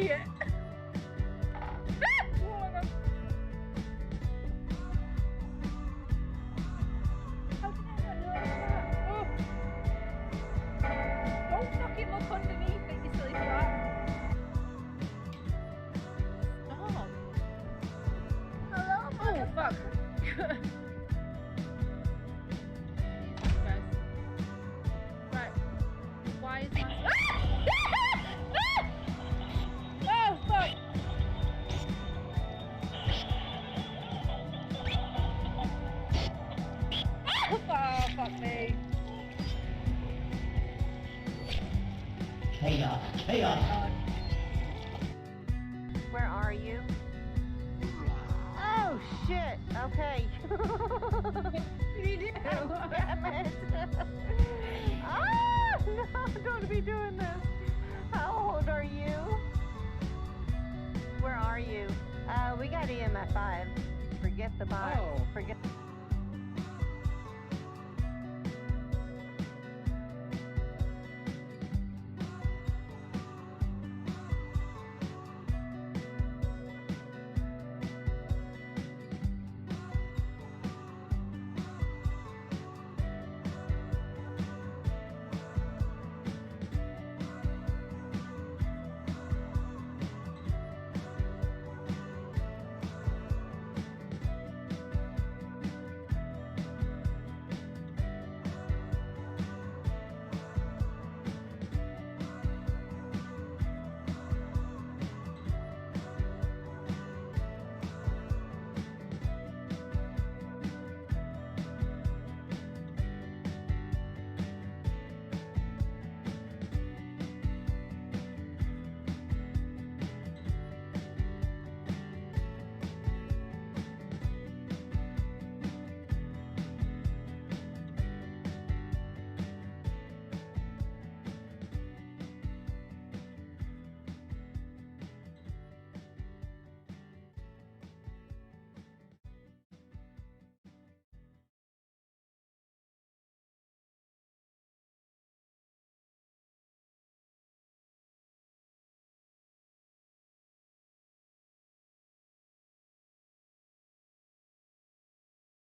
idiot. How did I not notice that? Oh. Don't fucking look underneath it, you silly twat. Stop. Hello, Oh, fuck. Jesus Christ. Right. Why is my... Oh, fuck. Oh, fuck me. Hey, hey, God. Where are you? Oh shit! Okay. What did you do? Damn it! Ah, no! Don't be doing this. How old are you? Where are you? We got EMF 5. Forget the box. Oh. Forget.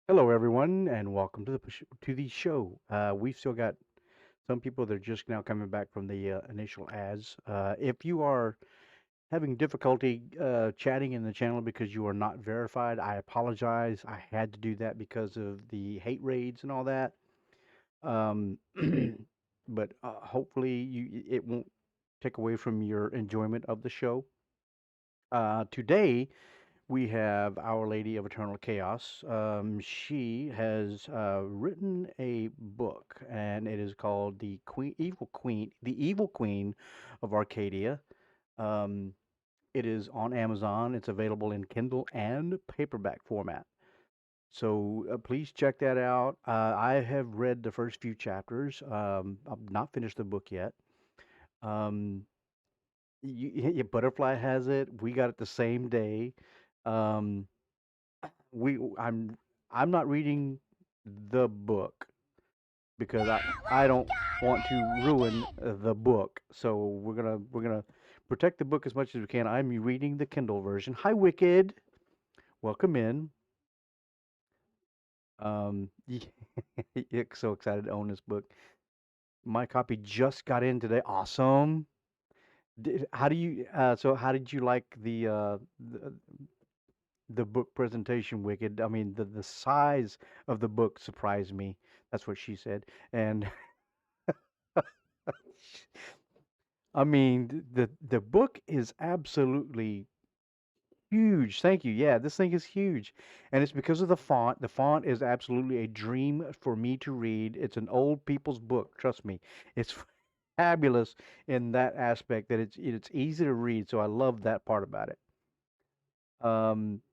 Hello, everyone, and welcome to the show. We've still got some people that are just now coming back from the initial ads. If you are having difficulty chatting in the channel because you are not verified, I apologize. I had to do that because of the hate raids and all that. Um, but hopefully, it won't take away from your enjoyment of the show. Today, we have Our Lady of Eternal Chaos. She has written a book, and it is called The Evil Queen of Arcadia. Um, it is on Amazon. It's available in Kindle and paperback format. So please check that out. I have read the first few chapters. I've not finished the book yet. Um, Butterfly has it. We got it the same day. Um, we I'm not reading the book because I don't want to ruin the book. So we're gonna protect the book as much as we can. I'm reading the Kindle version. Hi, Wicked. Welcome in. So excited to own this book. My copy just got in today. Awesome. How do you so how did you like the book presentation, Wicked? I mean, the size of the book surprised me. That's what she said. And I mean, the book is absolutely huge. Thank you. Yeah, this thing is huge. And it's because of the font. The font is absolutely a dream for me to read. It's an old people's book, trust me. It's fabulous in that aspect that it's easy to read, so I love that part about it.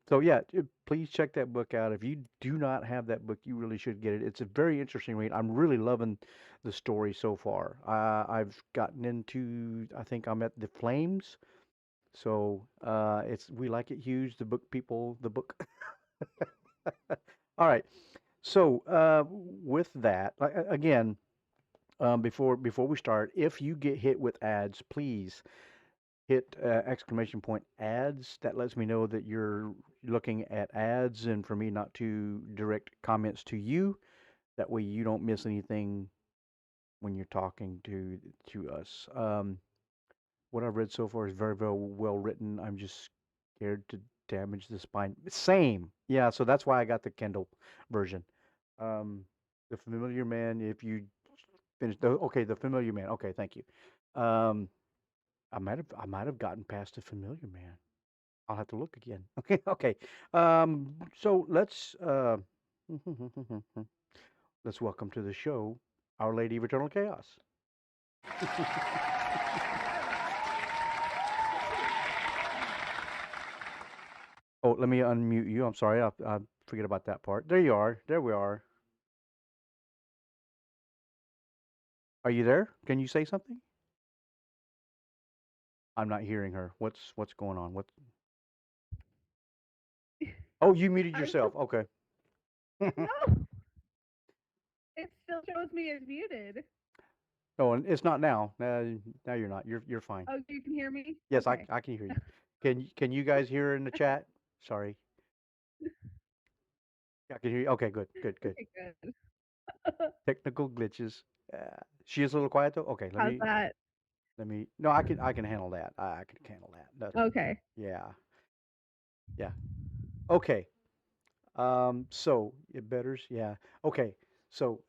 So yeah, please check that book out. If you do not have that book, you really should get it. It's a very interesting read. I'm really loving the story so far. I've gotten into, I think I'm at the Flames. So it's We Like It Huge, the book people, the book. All right. So with that, again, before we start, if you get hit with ads, please hit exclamation point ads. That lets me know that you're looking at ads, and for me not to direct comments to you. That way you don't miss anything when you're talking to us. What I've read so far is very, very well written. I'm just scared to damage the spine. Same. Yeah, so that's why I got the Kindle version. Um, the Familiar Man, if you finish okay, the Familiar Man. Okay, thank you. Um, I might have gotten past the Familiar Man. I'll have to look again. Okay, okay. So let's welcome to the show Our Lady of Eternal Chaos. Oh, let me unmute you. I'm sorry. I forget about that part. There you are. There we are. Are you there? Can you say something? I'm not hearing her. What's going on? What? Oh, you muted I'm yourself. so Okay. no. It still shows me as muted. No, and it's not now. Now you're not. You're fine. Oh, you can hear me? Yes, I Okay. I can hear you. Can you guys hear in the chat? Sorry. Yeah, I can hear you. Okay, good, good, good. Okay, good. Technical glitches. She is a little quiet though. Okay, let How's me that? let me. No, I can handle that. I can handle that. Okay. Yeah, yeah. Okay. So it betters, yeah. Okay. So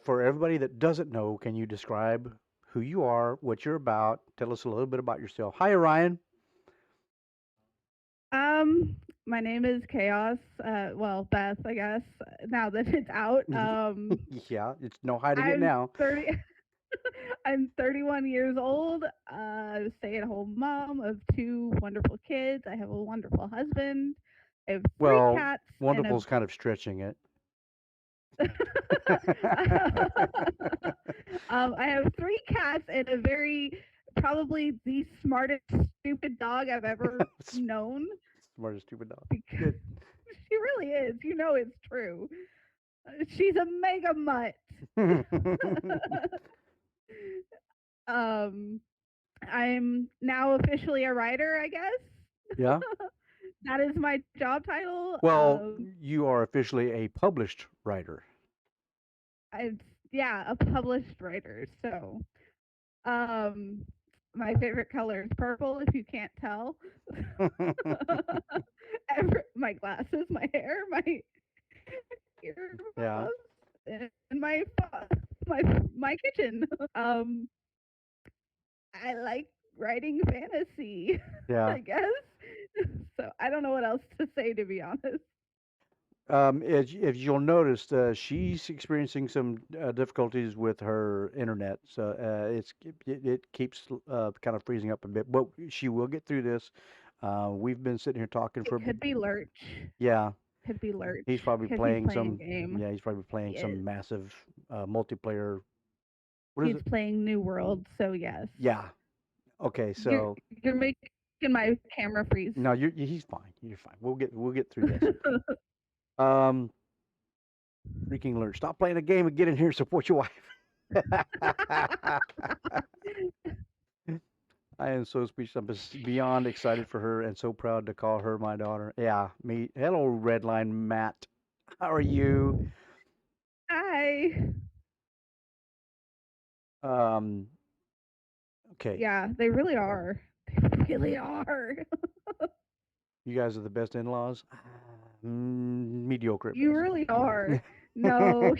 for everybody that doesn't know, can you describe who you are, what you're about? Tell us a little bit about yourself. Hi, Ryan. Um, my name is Chaos. Well, Beth, I guess. Now that it's out. Yeah, it's no hiding it I'm now. 30. I'm 31 years old. Stay-at-home mom of two wonderful kids. I have a wonderful husband. I have three Well, cats and a wonderful's kind of stretching it. I have three cats and a very probably the smartest stupid dog I've ever known. Smart as stupid dog. Because Good. she really is. You know it's true. She's a mega mutt. um, I'm now officially a writer, I guess. Yeah. That is my job title. Well, you are officially a published writer. I yeah, a published writer. So, um, my favorite color is purple. If you can't tell, my glasses, my hair, my Yeah. earmuffs, and my my kitchen. Um, I like writing fantasy, Yeah. I guess. So I don't know what else to say, to be honest. As you'll notice, she's experiencing some difficulties with her internet, so it keeps kind of freezing up a bit. But she will get through this. We've been sitting here talking It for, could be Lurch. yeah. Could be Lurch He's probably because he's playing playing a some, game. yeah. He's probably He playing is. some massive multiplayer. What is He's it? playing New World, so yes. Yeah. Okay. You're So you're making my camera freeze. no, he's fine. You're fine. We'll get through this. Um, freaking alert! Stop playing a game and get in here and support your wife. I am so speechless. I'm just beyond excited for her and so proud to call her my daughter. Yeah, me. Hello, Redline Matt. How are you? Hi. Um, okay. Yeah, they really are. They really are. You guys are the best in-laws. Mediocre at You really are. best. No,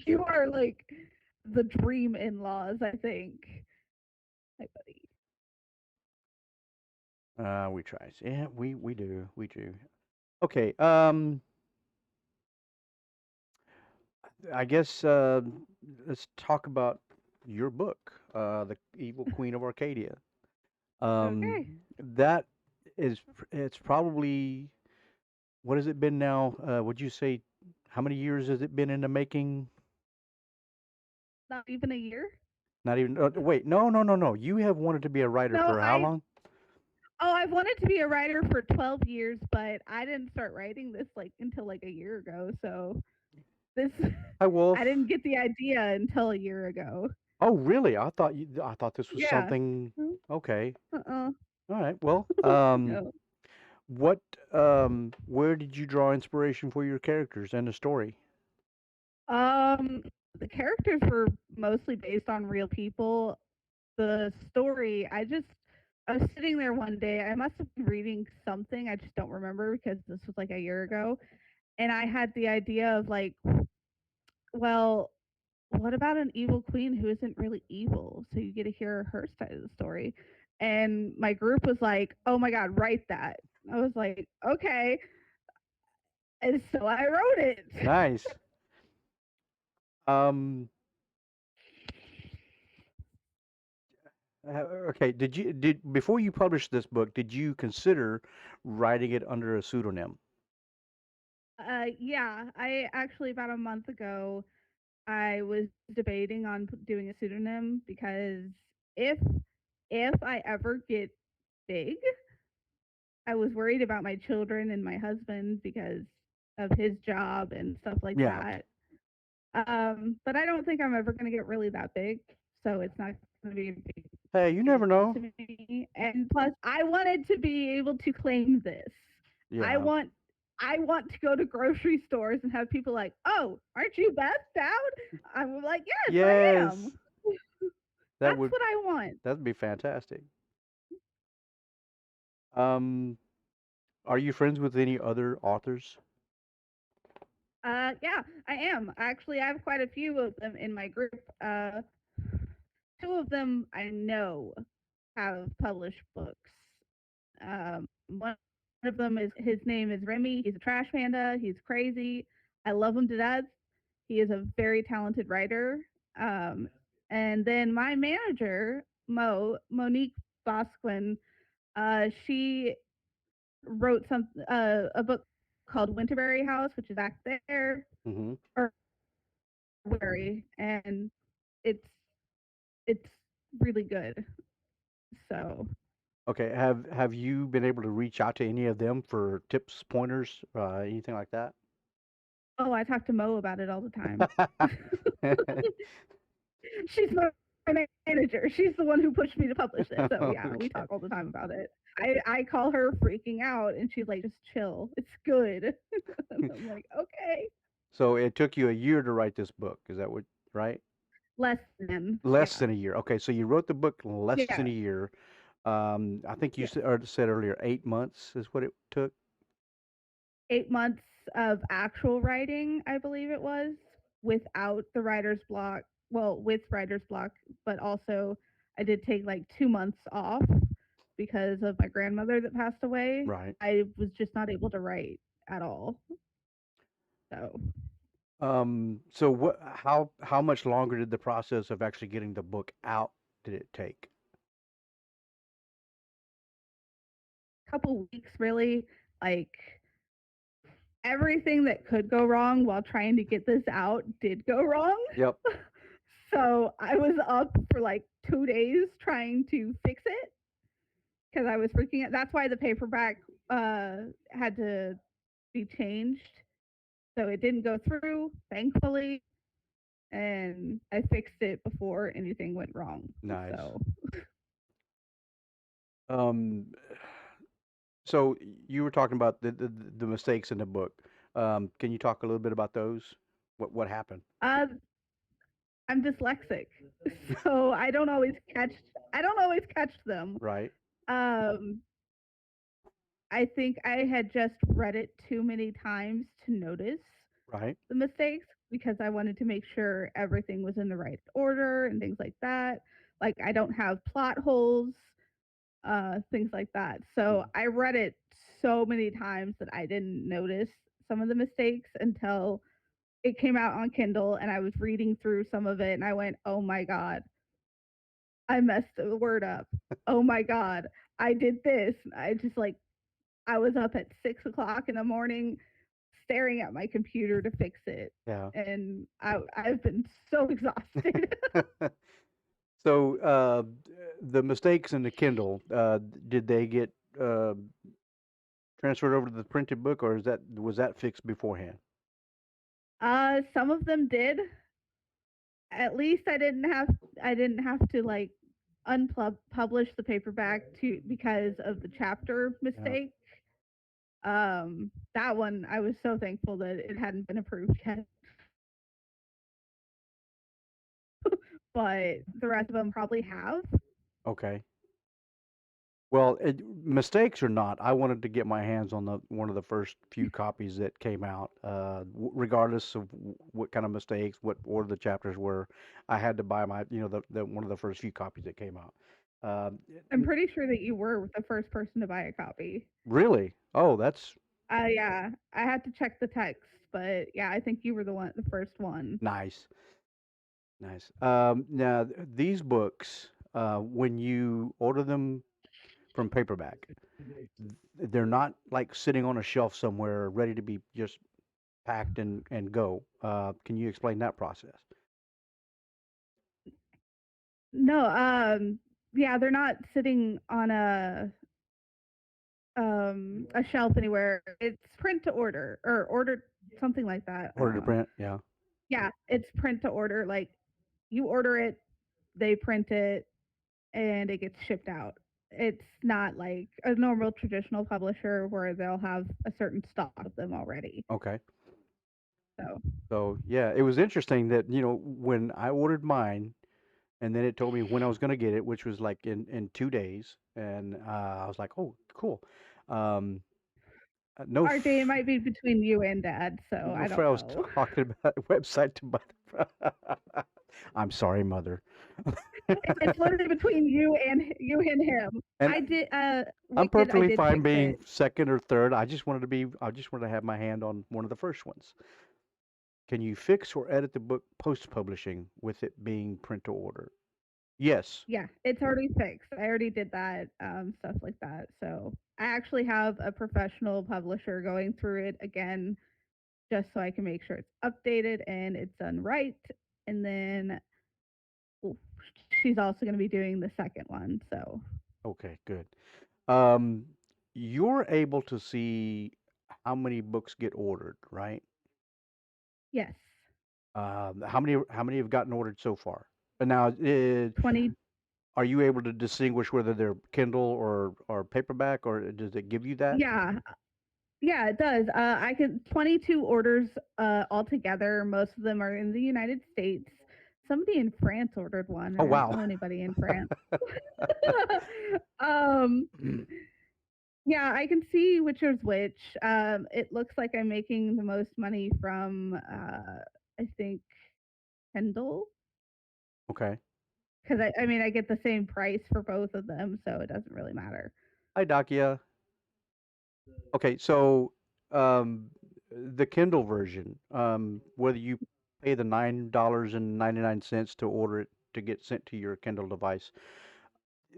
you are like the dream in-laws, I think. Hi, buddy. We try. Yeah, we do. We do. Okay. I guess let's talk about your book, The Evil Queen of Arcadia. Um, Okay. that it's probably, what has it been now? Would you say, how many years has it been in the making? Not even a year? Not even, wait, no, no, no, no. You have wanted to be a writer No, for how long? I've wanted to be a writer for 12 years, but I didn't start writing this like until like a year ago. So this Hi, Wolf. I didn't get the idea until a year ago. Oh, really? I thought this was Yeah. something. Mm, Okay. Uh-uh. All right. Well, No. what, where did you draw inspiration for your characters and the story? Um, the characters were mostly based on real people. The story, I was sitting there one day. I must have been reading something. I just don't remember because this was like a year ago. And I had the idea of like, well, what about an evil queen who isn't really evil? So you get to hear her side of the story. And my group was like, oh my God, write that. I was like, okay. And so I wrote it. Nice. Um, okay. Did before you published this book, did you consider writing it under a pseudonym? Yeah, I actually about a month ago I was debating on doing a pseudonym because if if I ever get big, I was worried about my children and my husband because of his job and stuff like Yeah. that. But I don't think I'm ever going to get really that big, so it's not going to be a big Hey, you never deal know. to me. And plus, I wanted to be able to claim this. I Yeah. want I want to go to grocery stores and have people like, "Oh, aren't you Beth Dowd?" I'm like, "Yes, I am." Yes. That That's would what I want. that'd be fantastic. Um, are you friends with any other authors? Yeah, I am. Actually, I have quite a few of them in my group. Two of them I know have published books. One of them is his name is Remy. He's a trash panda. He's crazy. I love him to death. He is a very talented writer. Um, and then my manager, Monique Bosquin, she wrote a book called Winterberry House, which is back there, Mm-hmm. or Winterberry, and it's it's really good. So, Okay. Have you been able to reach out to any of them for tips, pointers, anything like that? oh, I talk to Mo about it all the time. She's my manager. She's the one who pushed me to publish it. So yeah, we Okay. talk all the time about it. I call her freaking out, and she's like, "Just chill. It's good." And I'm like, "Okay." So it took you a year to write this book. Is that what, right? Less than, Less yeah, than a year. Okay, so you wrote the book in less than yeah, a year. I think you yes. said earlier 8 months is what it took. 8 months of actual writing, I believe it was, without the writer's block. Well, with writer's block, but also I did take like 2 months off because of my grandmother that passed away. Right. I was just not able to write at all. So So how much longer did the process of actually getting the book out did it take? a couple weeks really, like everything that could go wrong while trying to get this out did go wrong. Yep. So I was up for like 2 days trying to fix it because I was freaking out. That's why the paperback had to be changed. So it didn't go through, thankfully, and I fixed it before anything went wrong. Nice. So Um, so you were talking about the mistakes in the book. Can you talk a little bit about those? What happened? uh, I'm dyslexic, so I don't always catch them. Right. Um, I think I had just read it too many times to notice Right. the mistakes because I wanted to make sure everything was in the right order and things like that. Like I don't have plot holes, things like that. So Mhm. I read it so many times that I didn't notice some of the mistakes until it came out on Kindle and I was reading through some of it and I went, "Oh my god, I messed the word up. Oh my god, I did this." I just like I was up at 6 o'clock in the morning staring at my computer to fix it. Yeah. And I've been so exhausted. So, the mistakes in the Kindle, did they get uh, transferred over to the printed book, or was that fixed beforehand? Some of them did. At least I didn't have to like unpublished the paperback to because of the chapter Yeah. mistake. That one I was so thankful that it hadn't been approved yet. But the rest of them probably have. Okay. Well, mistakes or not, I wanted to get my hands on the one of the first few copies that came out. Regardless of what kind of mistakes, what order the chapters were, I had to buy my, the one of the first few copies that came out. Um, I'm pretty sure that you were the first person to buy a copy. really? Oh, that's Yeah, I had to check the text, but yeah, I think you were the first one. nice. Nice. Now, these books, when you order them from paperback, they're not like sitting on a shelf somewhere ready to be just packed and go. Can you explain that process? No, yeah, they're not sitting on a shelf anywhere. It's print to order or ordered something like that. I Order don't to know. print? Yeah. Yeah, it's print to order. Like you order it, they print it, and it gets shipped out. It's not like a normal traditional publisher where they'll have a certain stock of them already. Okay. So So yeah, it was interesting that, when I ordered mine and then it told me when I was going to get it, which was like in 2 days. And I was like, oh, cool. Um, no, RJ, it might be between you and Dad, so no I friend don't I was know. talking about a website to buy the I'm sorry, mother. It's literally between you and him. And I did I'm I perfectly did fine fix being it. second or third. I just wanted to have my hand on one of the first ones. Can you fix or edit the book post-publishing with it being print to order? Yes. Yeah, it's already fixed. I already did that, stuff like that. So I actually have a professional publisher going through it again just so I can make sure it's updated and it's done right. And then well, she's also going to be doing the second one. So Okay, good. Um, you're able to see how many books get ordered, right? yes, How many have gotten ordered so far? And now, 20. are you able to distinguish whether they're Kindle or paperback, or does it give you that? Yeah, yeah, it does. I can 22 orders altogether. Most of them are in the United States. Somebody in France ordered one. Oh, I don't wow. know anybody in France. um, yeah, I can see which is which. It looks like I'm making the most money from I think Kindle Okay. because I mean I get the same price for both of them, so it doesn't really matter. Hi, Dakia. Okay, so um, the Kindle version, whether you pay the $9.99 to order it to get sent to your Kindle device,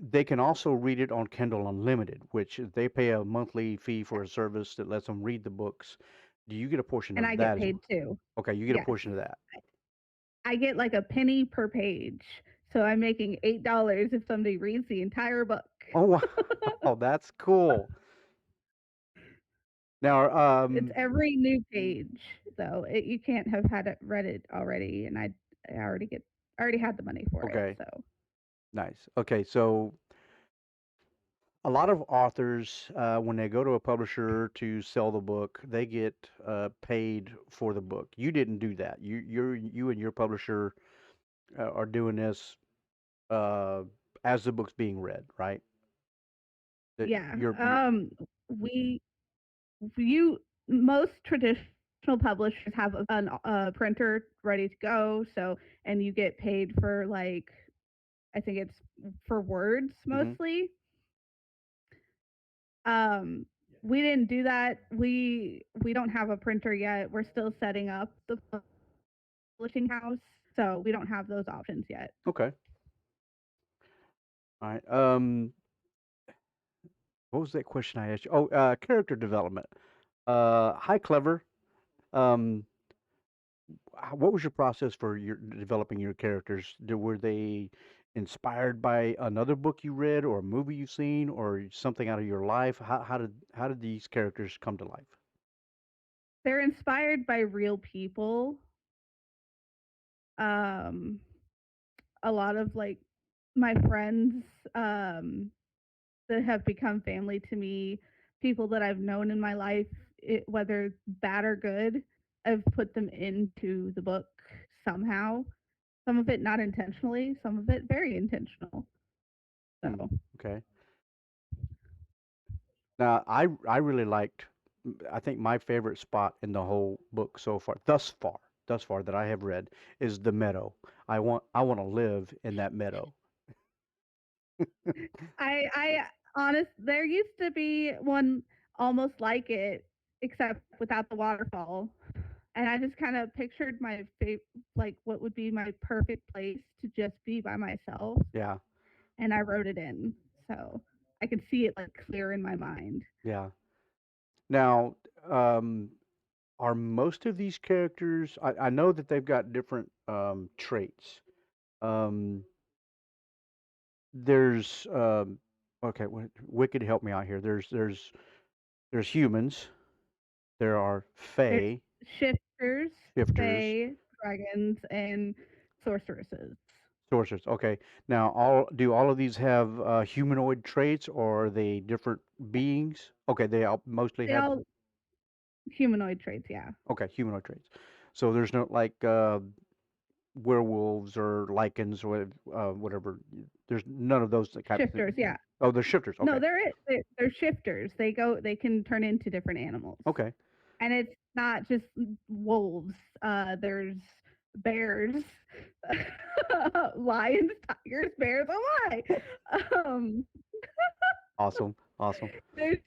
they can also read it on Kindle Unlimited, which they pay a monthly fee for a service that lets them read the books. Do you get a portion And of I get that as paid well? too. Okay, you get a Yes. portion of that. I get like a penny per page. So I'm making $8 if somebody reads the entire book. Oh, wow, that's cool. Now, It's every new page, though. You can't have had it read it already, and I already had the money for it. okay, So nice. Okay, so a lot of authors, when they go to a publisher to sell the book, they get paid for the book. You didn't do that. You and your publisher are doing this uh, as the book's being read, right? That yeah, you're we you most traditional publishers have a printer ready to go. So and you get paid for like I think it's for words hmm mostly. Um, we didn't do that. We don't have a printer yet. We're still setting up the publishing house, so we don't have those options yet. okay. All right. What was that question I asked you? Oh, character development. Hi, Clever. Um, what was your process for your developing your characters? Were they inspired by another book you read, or a movie you've seen, or something out of your life? How did these characters come to life? They're inspired by real people. Um, a lot of like my friends that have become family to me, people that I've known in my life, whether bad or good, I've put them into the book somehow. Some of it not intentionally, some of it very intentional. Hmm. So, Okay. Now, I really liked. I think my favorite spot in the whole book so far, thus far that I have read, is the meadow. I want to live in that meadow. I honest, there used to be one almost like it, except without the waterfall. And I just kind of pictured like what would be my perfect place to just be by myself, Yeah, and I wrote it in, so I could see it like clear in my mind. yeah. Now, um, are most of these characters? I know that they've got different traits. Um, there's okay, Wicked, help me out here. There's humans. There are There's fae, shifters, shifters, fae, dragons, and sorceresses. sorcerers. Okay. Now, all of these have humanoid traits, or are they different beings? Okay, they all mostly They have. all humanoid traits, yeah. Okay, humanoid traits. So there's no like werewolves or lichens or whatever. There's none of those type of things. Shifters, yeah. Oh, they're shifters. No, Okay. they're shifters. They can turn into different animals. Okay. And it's not just wolves. There's bears, lions, tigers, bears. Oh my! Um, Awesome. Awesome. there's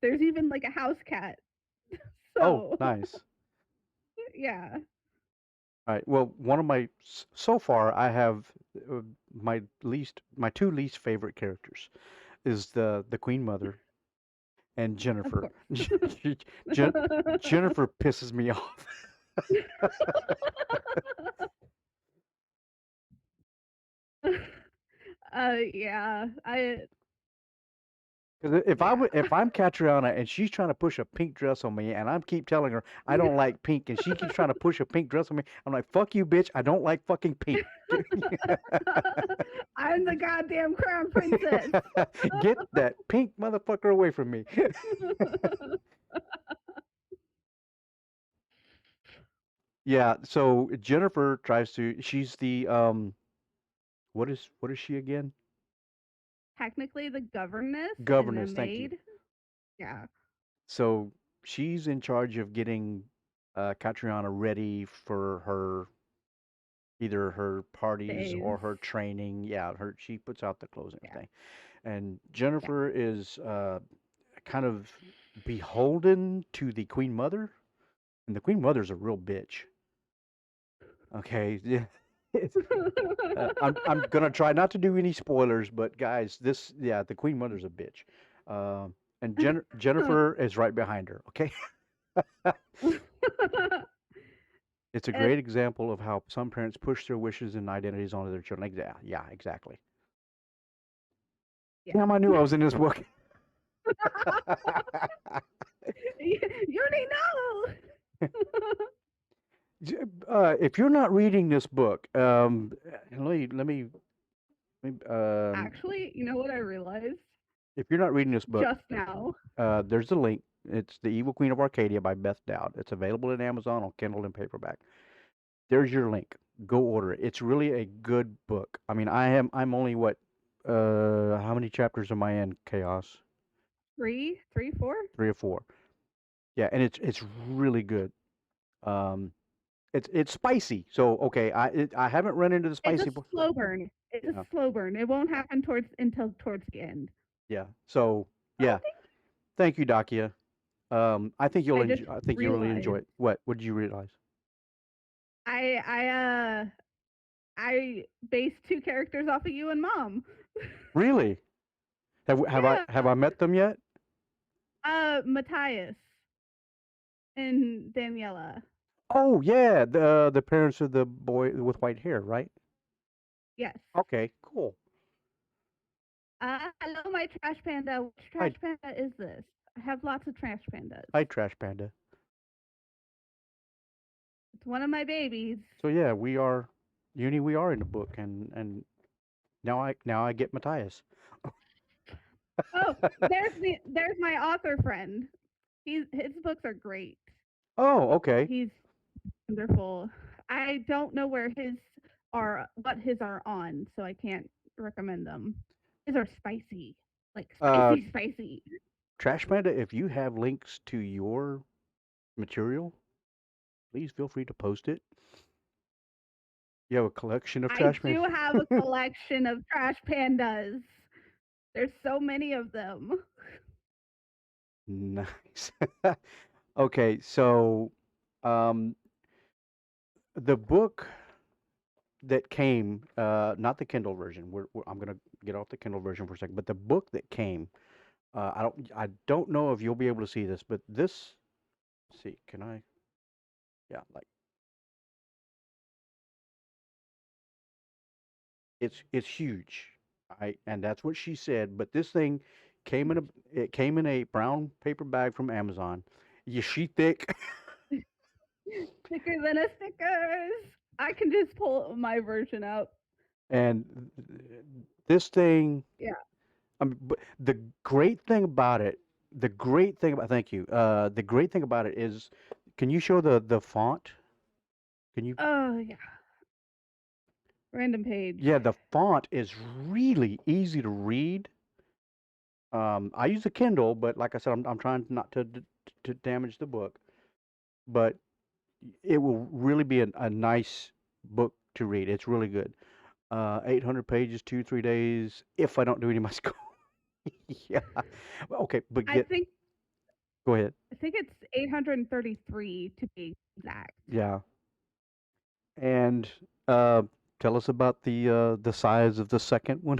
there's even like a house cat. Oh, So nice. yeah, All right. Well, one of my so far I have my two least favorite characters is the Queen Mother and of Jennifer. course. Jen, Jennifer pisses me off. Yeah, I Because yeah. if I'm Catriona and she's trying to push a pink dress on me, and I keep telling her I don't like pink, and she keeps trying to push a pink dress on me, I'm like, fuck you, bitch. I don't like fucking pink. I'm the goddamn crown princess. Get that pink motherfucker away from me. Yeah, so Jennifer tries to. She's the what is she again? Technically the governess and the Governess. Thank you. maid. Yeah, So she's in charge of getting Catriona ready for her either her parties days. or her training. Yeah, her she puts out the clothes and Yeah, everything. And yeah. Jennifer is kind of beholden to the Queen Mother, and the Queen Mother's a real bitch. Okay, yeah. I'm gonna try not to do any spoilers, but guys, this yeah, the Queen Mother's a bitch, and Jennifer is right behind her. Okay, it's a It, great example of how some parents push their wishes and identities onto their children. Yeah, yeah, exactly. yeah. Damn, I knew I was in this book. You already know. If you're not reading this book, let me Actually, you know what I realized if you're not reading this book, just now? there's a link. It's The Evil Queen of Arcadia by Beth Dowd. It's available at Amazon on Kindle and paperback. There's your link. Go order it. It's really a good book. I mean, I'm only what how many chapters am I in? Chaos? Three, four. 3 or 4. Yeah, and it's really good. Um, it's spicy. So okay, I haven't run into the It's a spicy part. slow burn. It's a Yeah, slow burn. It won't happen until towards the end. yeah. So Oh, yeah, thank you, Dakia. I think you'll I just enjoy. I think you'll really enjoy realized it. What did you realize? I I uh I based two characters off of you and mom. Really? Have Yeah. I met them yet? Matthias and Daniela. Oh yeah, the parents of the boy with white hair, right? Yes. Okay, cool. Hello, my trash panda. Which Hi, trash panda is this? I have lots of trash pandas. hi, Trash Panda. It's one of my babies. So yeah, we are, Uni. We are in the book, and Now I get Matthias. Oh, there's my author friend. His books are great. Oh, okay. He's wonderful. I don't know where his are what his are on, so I can't recommend them. His are spicy, like Uh, spicy. Trash Panda, if you have links to your material, please feel free to post it. You have a collection of I Trash Panda. do have a collection of trash pandas. There's so many of them. Nice. Okay, so um, the book that came, not the Kindle version. I'm gonna get off the Kindle version for a second, but the book that came. I don't know if you'll be able to see this, but this. See, can I? Yeah, like it's huge. And that's what she said. But this thing came in a brown paper bag from Amazon. Yeah, she thick. Thicker than a Snickers. I can just pull my version up. And this thing, Yeah. but the great thing about it, thank you. The great thing about it is, can you show the font? Can you? Oh yeah. Random page. Yeah, the font is really easy to read. I use a Kindle, but like I said, I'm trying not to damage the book. But it will really be a nice book to read. It's really good. 800 pages, 2 3 days. If I don't do any of my school, yeah. Well, okay, but I think go ahead. I think it's 833 to be exact. Yeah, and uh, tell us about the size of the second one.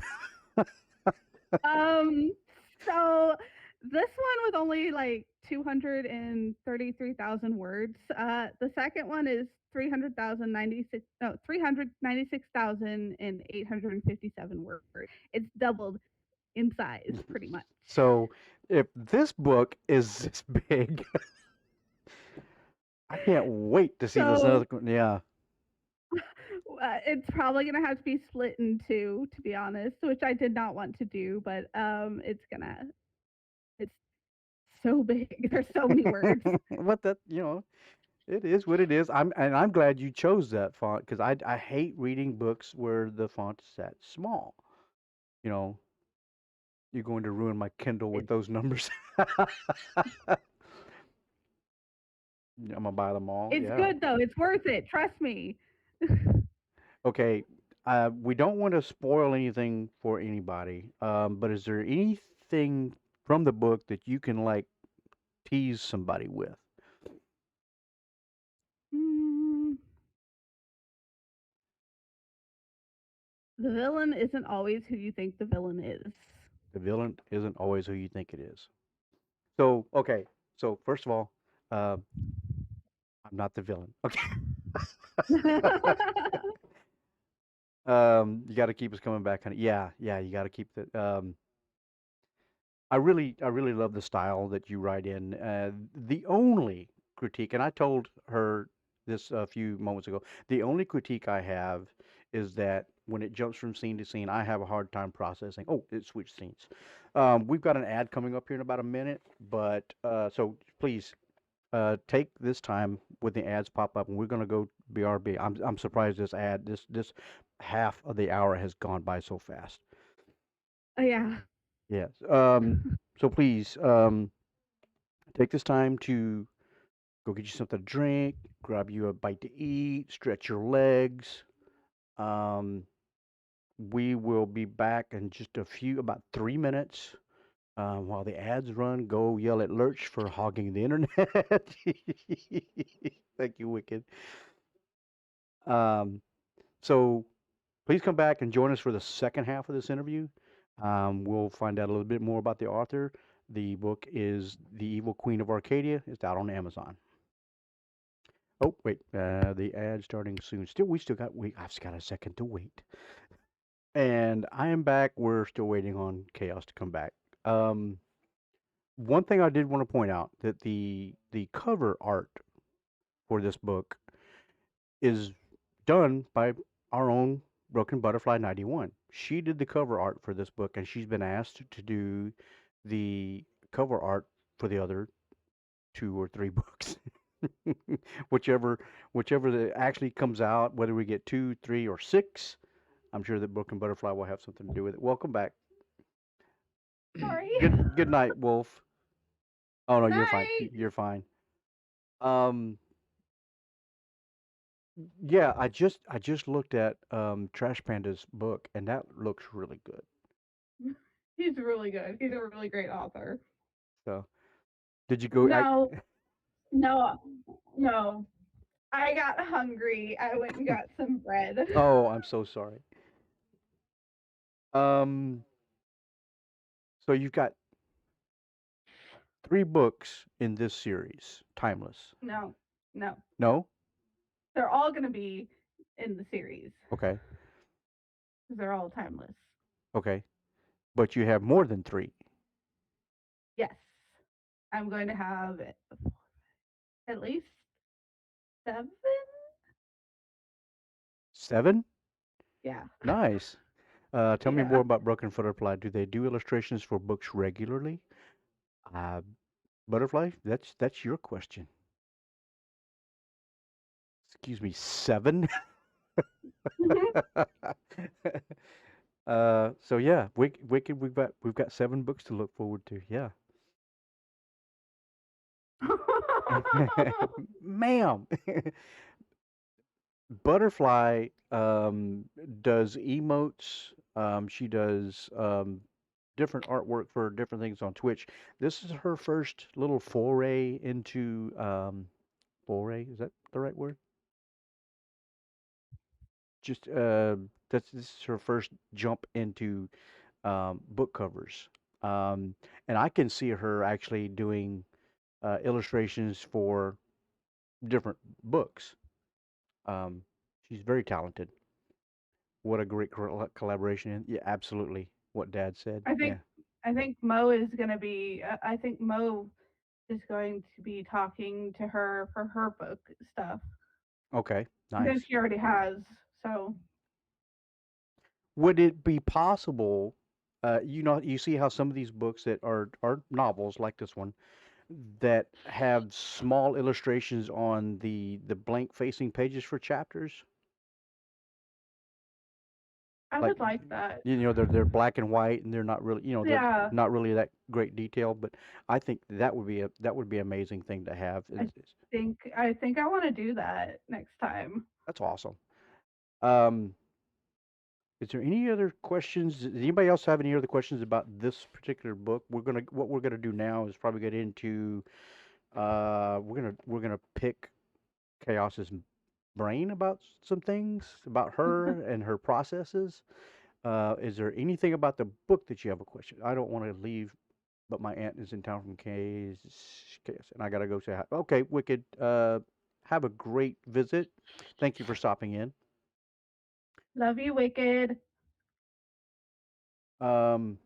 Um, so this one was only like 233,000 words. The second one is 300,096 no 396,857 words. It's doubled in size pretty much. So, if this book is this big, I can't wait to see this So other one. Yeah. it's probably gonna have to be split in two, to be honest, which I did not want to do, but it's so big. There's so many words. What that, it is what it is. I'm glad you chose that font because I hate reading books where the font is that small. You know, you're going to ruin my Kindle with It's those numbers. I'm gonna buy them all. it's Yeah. good though. It's worth it. Trust me. Okay. We don't want to spoil anything for anybody. But is there anything from the book that you can like tease somebody with? Mm, the villain isn't always who you think the villain is. The villain isn't always who you think it is. So, okay. So first of all, uh, I'm not the villain. Okay. You got to keep us coming back on it. Yeah, yeah, you got to keep the. I really love the style that you write in. The only critique, and I told her this a few moments ago, the only critique I have is that when it jumps from scene to scene, I have a hard time processing. Oh, it switched scenes. We've got an ad coming up here in about a minute, but so please take this time when the ads pop up, and we're going to go BRB. I'm surprised this half of the hour has gone by so fast. Oh, yeah. Yes. So please take this time to go get you something to drink, grab you a bite to eat, stretch your legs. Um, we will be back in just about 3 minutes. While the ads run, go yell at Lurch for hogging the internet. Thank you, Wicked. Um, so please come back and join us for the second half of this interview. We'll find out a little bit more about the author. The book is The Evil Queen of Arcadia. It's out on Amazon. Oh, wait, the ad starting soon. I've got a second to wait. And I am back. We're still waiting on Chaos to come back. Um, One thing I did want to point out that the cover art for this book is done by our own Broken Butterfly 91. she did the cover art for this book, and she's been asked to do the cover art for the other 2 or 3 books. whichever whichever that actually comes out, whether we get 2, 3, or 6, I'm sure that Broken Butterfly will have something to do with it. Welcome back. Sorry. Good night, Wolf. Oh no, Good you're fine. night. You're fine. Um, yeah, I just looked at Trash Panda's book, and that looks really good. He's really good. He's a really great author. So, did you go? No, no, no. I got hungry. I went and got some bread. Oh, I'm so sorry. Um, so you've got 3 books in this series, Timeless. No, no. No? They're all going to be in the series Okay. because they're all timeless. Okay. But you have more than 3. Yes. I'm going to have at least 7. 7? Yeah. Nice. Tell me Yeah. more about Broken Butterfly. Do they do illustrations for books regularly? Uh, Butterfly, that's your question. Excuse me, 7? So yeah, Wicked, we've got 7 books to look forward to. Yeah. Ma'am. Butterfly does emotes. She does different artwork for different things on Twitch. This is her first little foray into foray. Is that the right word? Just this is her first jump into book covers. And I can see her actually doing illustrations for different books. Um, she's very talented. What a great collaboration. Yeah, absolutely. What Dad said. I Yeah. think I think Mo is going to be I think Mo is going to be talking to her for her book stuff Okay. because Nice. she already has. So Would it be possible, you see how some of these books that are novels like this one that have small illustrations on the blank facing pages for chapters? I Like would like that. they're black and white and they're not really, they're Yeah, not really that great detail, but I think that would be an amazing thing to have. I think I want to do that next time. That's awesome. Um, is there any other questions? Does anybody else have any other questions about this particular book? What we're gonna do now is probably get into we're gonna pick Chaos's brain about some things about her and her processes. Is there anything about the book that you have a question? I don't want to leave, but my aunt is in town from Chaos, and I gotta go say hi. Okay, Wicked. Have a great visit. Thank you for stopping in. Love you, Wicked. Um,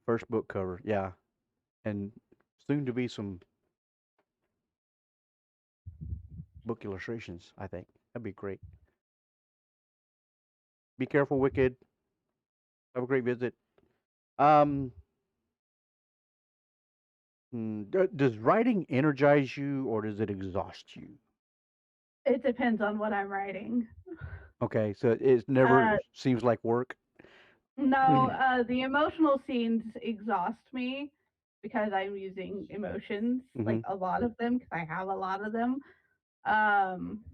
first book cover, yeah, and soon to be some book illustrations. I think that'd be great. Be careful, Wicked. Have a great visit. Um, does writing energize you or does it exhaust you? It depends on what I'm writing. Okay, so it never Uh, seems like work. no, the emotional scenes exhaust me because I'm using emotions, like Hmm. a lot of them, because I have a lot of them. Um,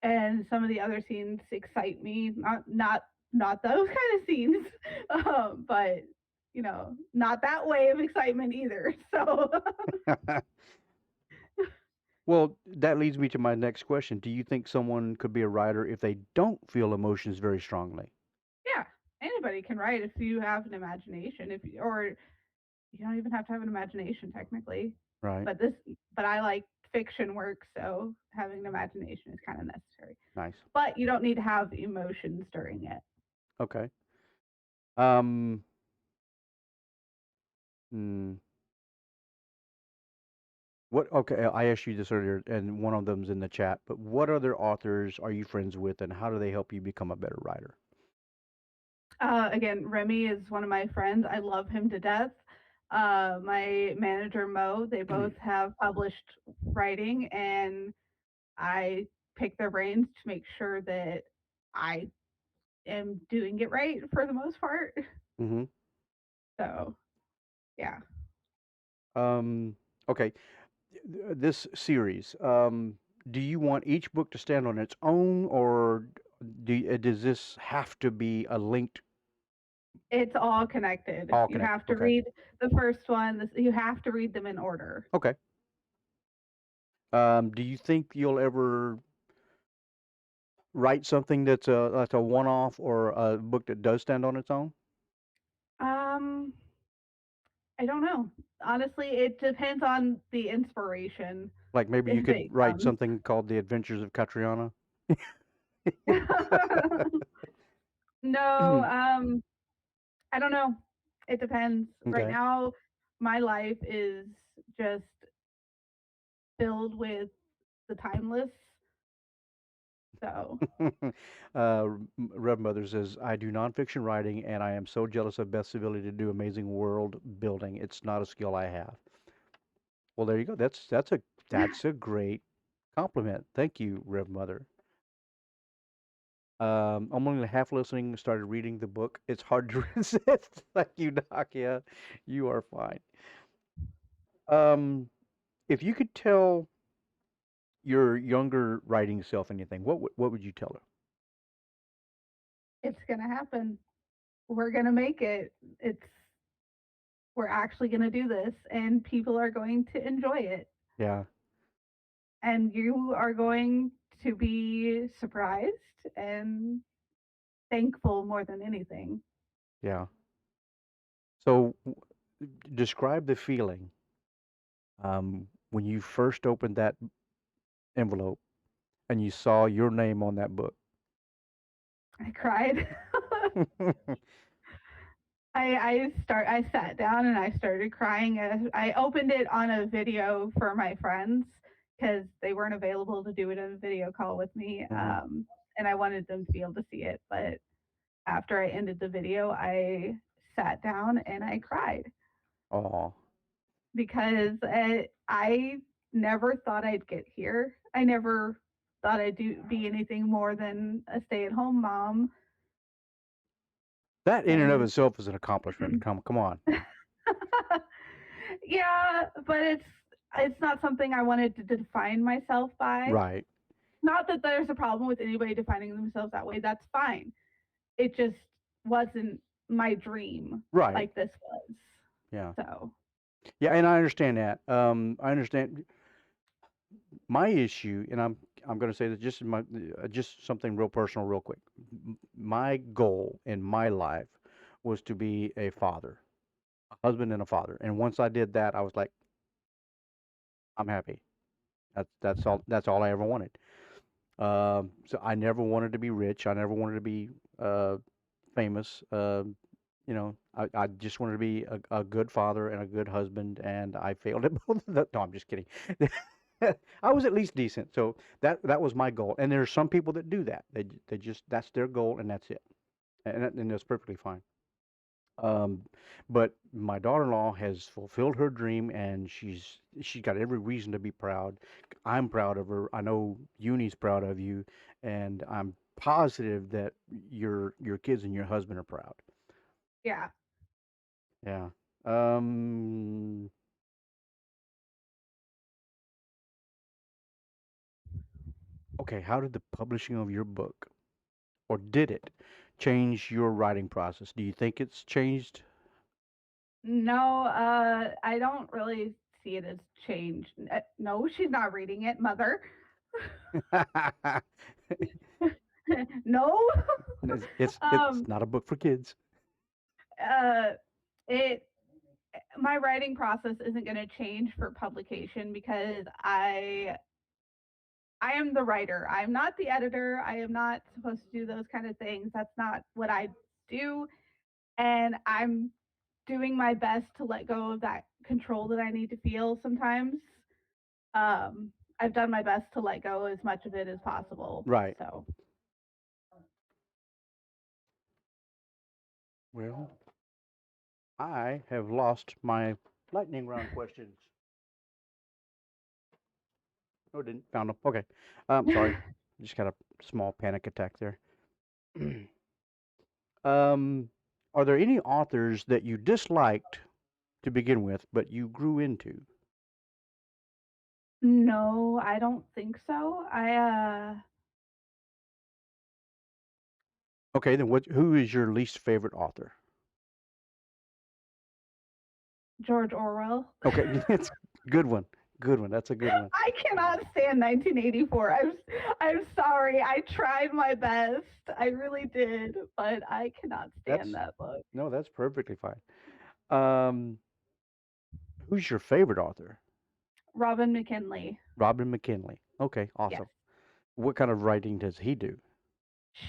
and some of the other scenes excite me. Not those kind of scenes, but not that way of excitement either. So Well, that leads me to my next question. Do you think someone could be a writer if they don't feel emotions very strongly? yeah, anybody can write if you have an imagination. If you, or you don't even have to have an imagination technically. Right. But this, but I like fiction work, so having an imagination is kind of necessary. Nice. But you don't need to have emotions during it. Okay. Um, hmm, What? Okay, I asked you this earlier, and one of them's in the chat. But what other authors are you friends with, and how do they help you become a better writer? Again, Remy is one of my friends. I love him to death. My manager Mo, they both have published writing, and I pick their brains to make sure that I am doing it right for the most part. Mm-hmm. So yeah, Um, okay, this series. Do you want each book to stand on its own, or does this have to be a linked? it's all connected. All You connected. have to Okay. read the first one. You have to read them in order. Okay. Do you think you'll ever write something that's a one-off or a book that does stand on its own? Um, I don't know. Honestly, it depends on the inspiration Like maybe you if could it write comes. something called The Adventures of Catriona. No, I don't know. It depends. Right Okay. now, my life is just filled with the timeless. So, Rev Mother says, I do nonfiction writing and I am so jealous of Beth's ability to do amazing world building. It's not a skill I have. Well, there you go. That's a great compliment. Thank you, Rev Mother. I'm only half listening, started reading the book. It's hard to resist. Like you, Nakia. You are fine. Um, if you could tell your younger writing self anything, what would you tell her? it's going to happen. We're going to make it. We're actually going to do this and people are going to enjoy it Yeah, and you are going to be surprised and thankful more than anything. yeah. So describe the feeling when you first opened that envelope and you saw your name on that book. I cried. I sat down and I started crying. I opened it on a video for my friends because they weren't available to do it in a video call with me, Hmm. and I wanted them to be able to see it. But after I ended the video, I sat down and I cried Oh, because I never thought I'd get here. I never thought I'd be anything more than a stay-at-home mom, that in and of and itself is an accomplishment. Come on. yeah, but it's not something I wanted to define myself by. Right, Not that there's a problem with anybody defining themselves that way. That's fine. It just wasn't my dream right. like this was. Yeah, So, yeah, and I understand that. I understand my issue, and I'm going to say that just something real personal, real quick. My goal in my life was to be a father, a husband, and a father. And once I did that, I was like, I'm happy. That's all I ever wanted. So I never wanted to be rich. I never wanted to be uh, famous. I just wanted to be a good father and a good husband, and I failed at both of them. No, I'm just kidding. I was at least decent, so that was my goal. And there are some people that do that. They just that's their goal, and that's it, and that's perfectly fine. Um, but my daughter-in-law has fulfilled her dream, and she's got every reason to be proud. I'm proud of her. I know Uni's proud of you, and I'm positive that your kids and your husband are proud. yeah. Yeah. Um, okay, how did the publishing of your book, or did it, change your writing process? Do you think it's changed? No, I don't really see it as change. No, she's not reading it, mother. No. It's um not a book for kids. uh it My writing process isn't going to change for publication because I am the writer. I'm not the editor. I am not supposed to do those kind of things. That's not what I do, and I'm doing my best to let go of that control that I need to feel sometimes. Um, I've done my best to let go as much of it as possible. Right. So Well, I have lost my lightning round questions. No, didn't. Found them. Okay. Sorry. Just got a small panic attack there. um, are there any authors that you disliked to begin with, but you grew into? no, I don't think so. Okay, then who is your least favorite author? George Orwell. Okay, it's good one. Good one. That's a good one. I cannot stand 1984. I'm sorry. I tried my best. I really did, but I cannot stand That's that book. no, that's perfectly fine. Um, who's your favorite author? Robin McKinley. Robin McKinley. Okay, Yes. awesome. What kind of writing does he do?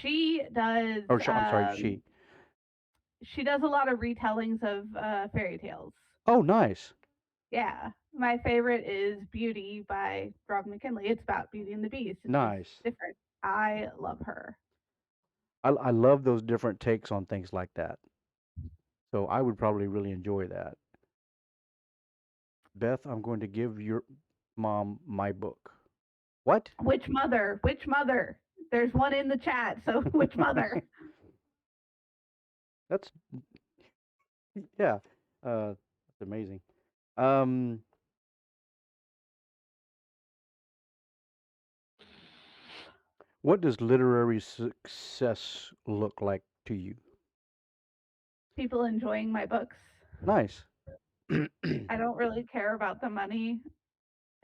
She does Or I'm sorry, she. she does a lot of retellings of fairy tales. Oh, nice. Yeah. My favorite is Beauty by Robin McKinley. It's about Beauty and the Beast. It's just Nice. different. I love her. I love those different takes on things like that. So I would probably really enjoy that. Beth, I'm going to give your mom my book. What? Which mother? Which mother? There's one in the chat. So which mother? That's yeah. That's amazing. Um, what does literary success look like to you? People enjoying my books. Nice. I don't really care about the money.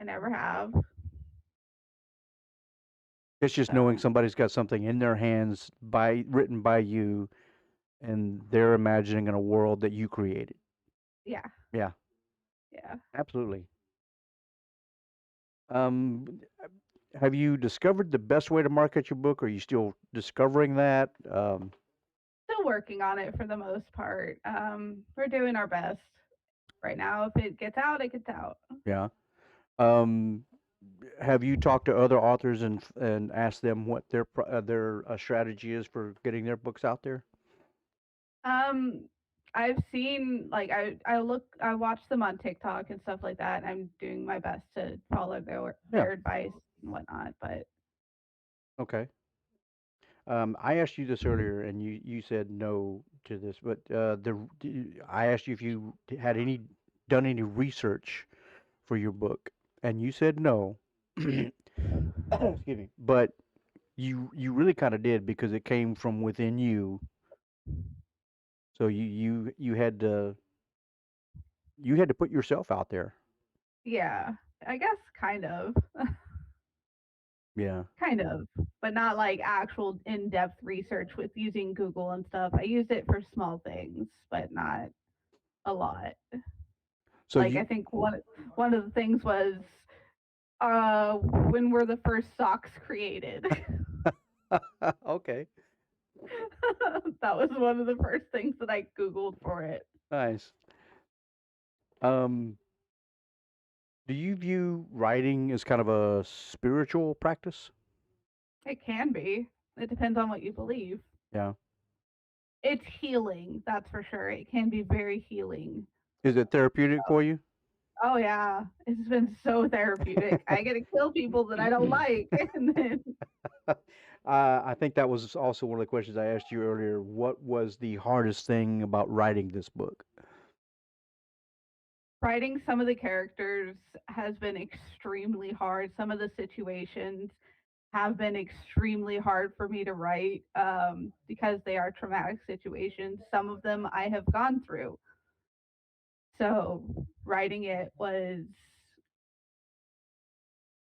I never have. It's just knowing So somebody's got something in their hands by written by you, and they're imagining in a world that you created. yeah, Yeah, yeah. absolutely. Um, have you discovered the best way to market your book? Or are you still discovering that? Still working on it for the most part. We're doing our best right now. If it gets out, it gets out. Yeah. Um, have you talked to other authors and asked them what their strategy is for getting their books out there? Um, I've seen like I watch them on TikTok and stuff like that. And I'm doing my best to follow Yeah. their advice and whatnot. But Okay. I asked you this earlier, and you said no to this, but I asked you if you had done any research for your book, and you said no. Excuse me. But you really kind of did because it came from within you. So you had to put yourself out there. yeah, I guess Yeah. kind of, but not like actual in-depth research with using Google and stuff. I used it for small things, but not a lot. So Like you I think one of the things was when were the first socks created? okay. That was one of the first things that I googled for it. Nice. Um, do you view writing as kind of a spiritual practice? It can be. It depends on what you believe. Yeah. It's healing, that's for sure. It can be very healing. Is it therapeutic for you? Oh yeah, it's been so therapeutic. I get to kill people that I don't like, and then I think that was also one of the questions I asked you earlier. What was the hardest thing about writing this book? writing some of the characters has been extremely hard. Some of the situations have been extremely hard for me to write because they are traumatic situations. Some of them I have gone through. So writing it was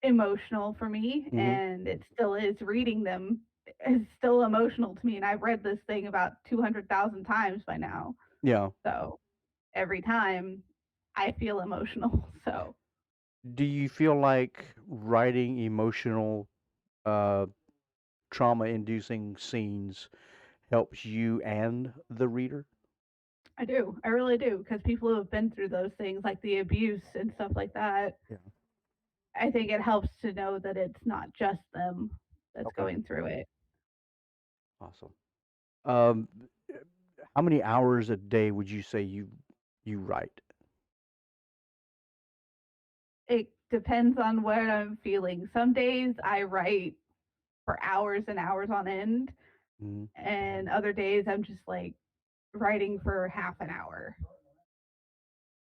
emotional for me, Hmm. and it still is. Reading them is still emotional to me, and I've read this thing about 200,000 times by now. Yeah. So every time I feel emotional. So Do you feel like writing emotional, uh, trauma-inducing scenes helps you and the reader? I do. I really do because people who have been through those things, like the abuse and stuff like that, Yeah. I think it helps to know that it's not just them that's Okay. going through it. Awesome. Um, how many hours a day would you say you write? It depends on what I'm feeling. Some days I write for hours and hours on end, Mhm. and other days I'm just like writing for half an hour.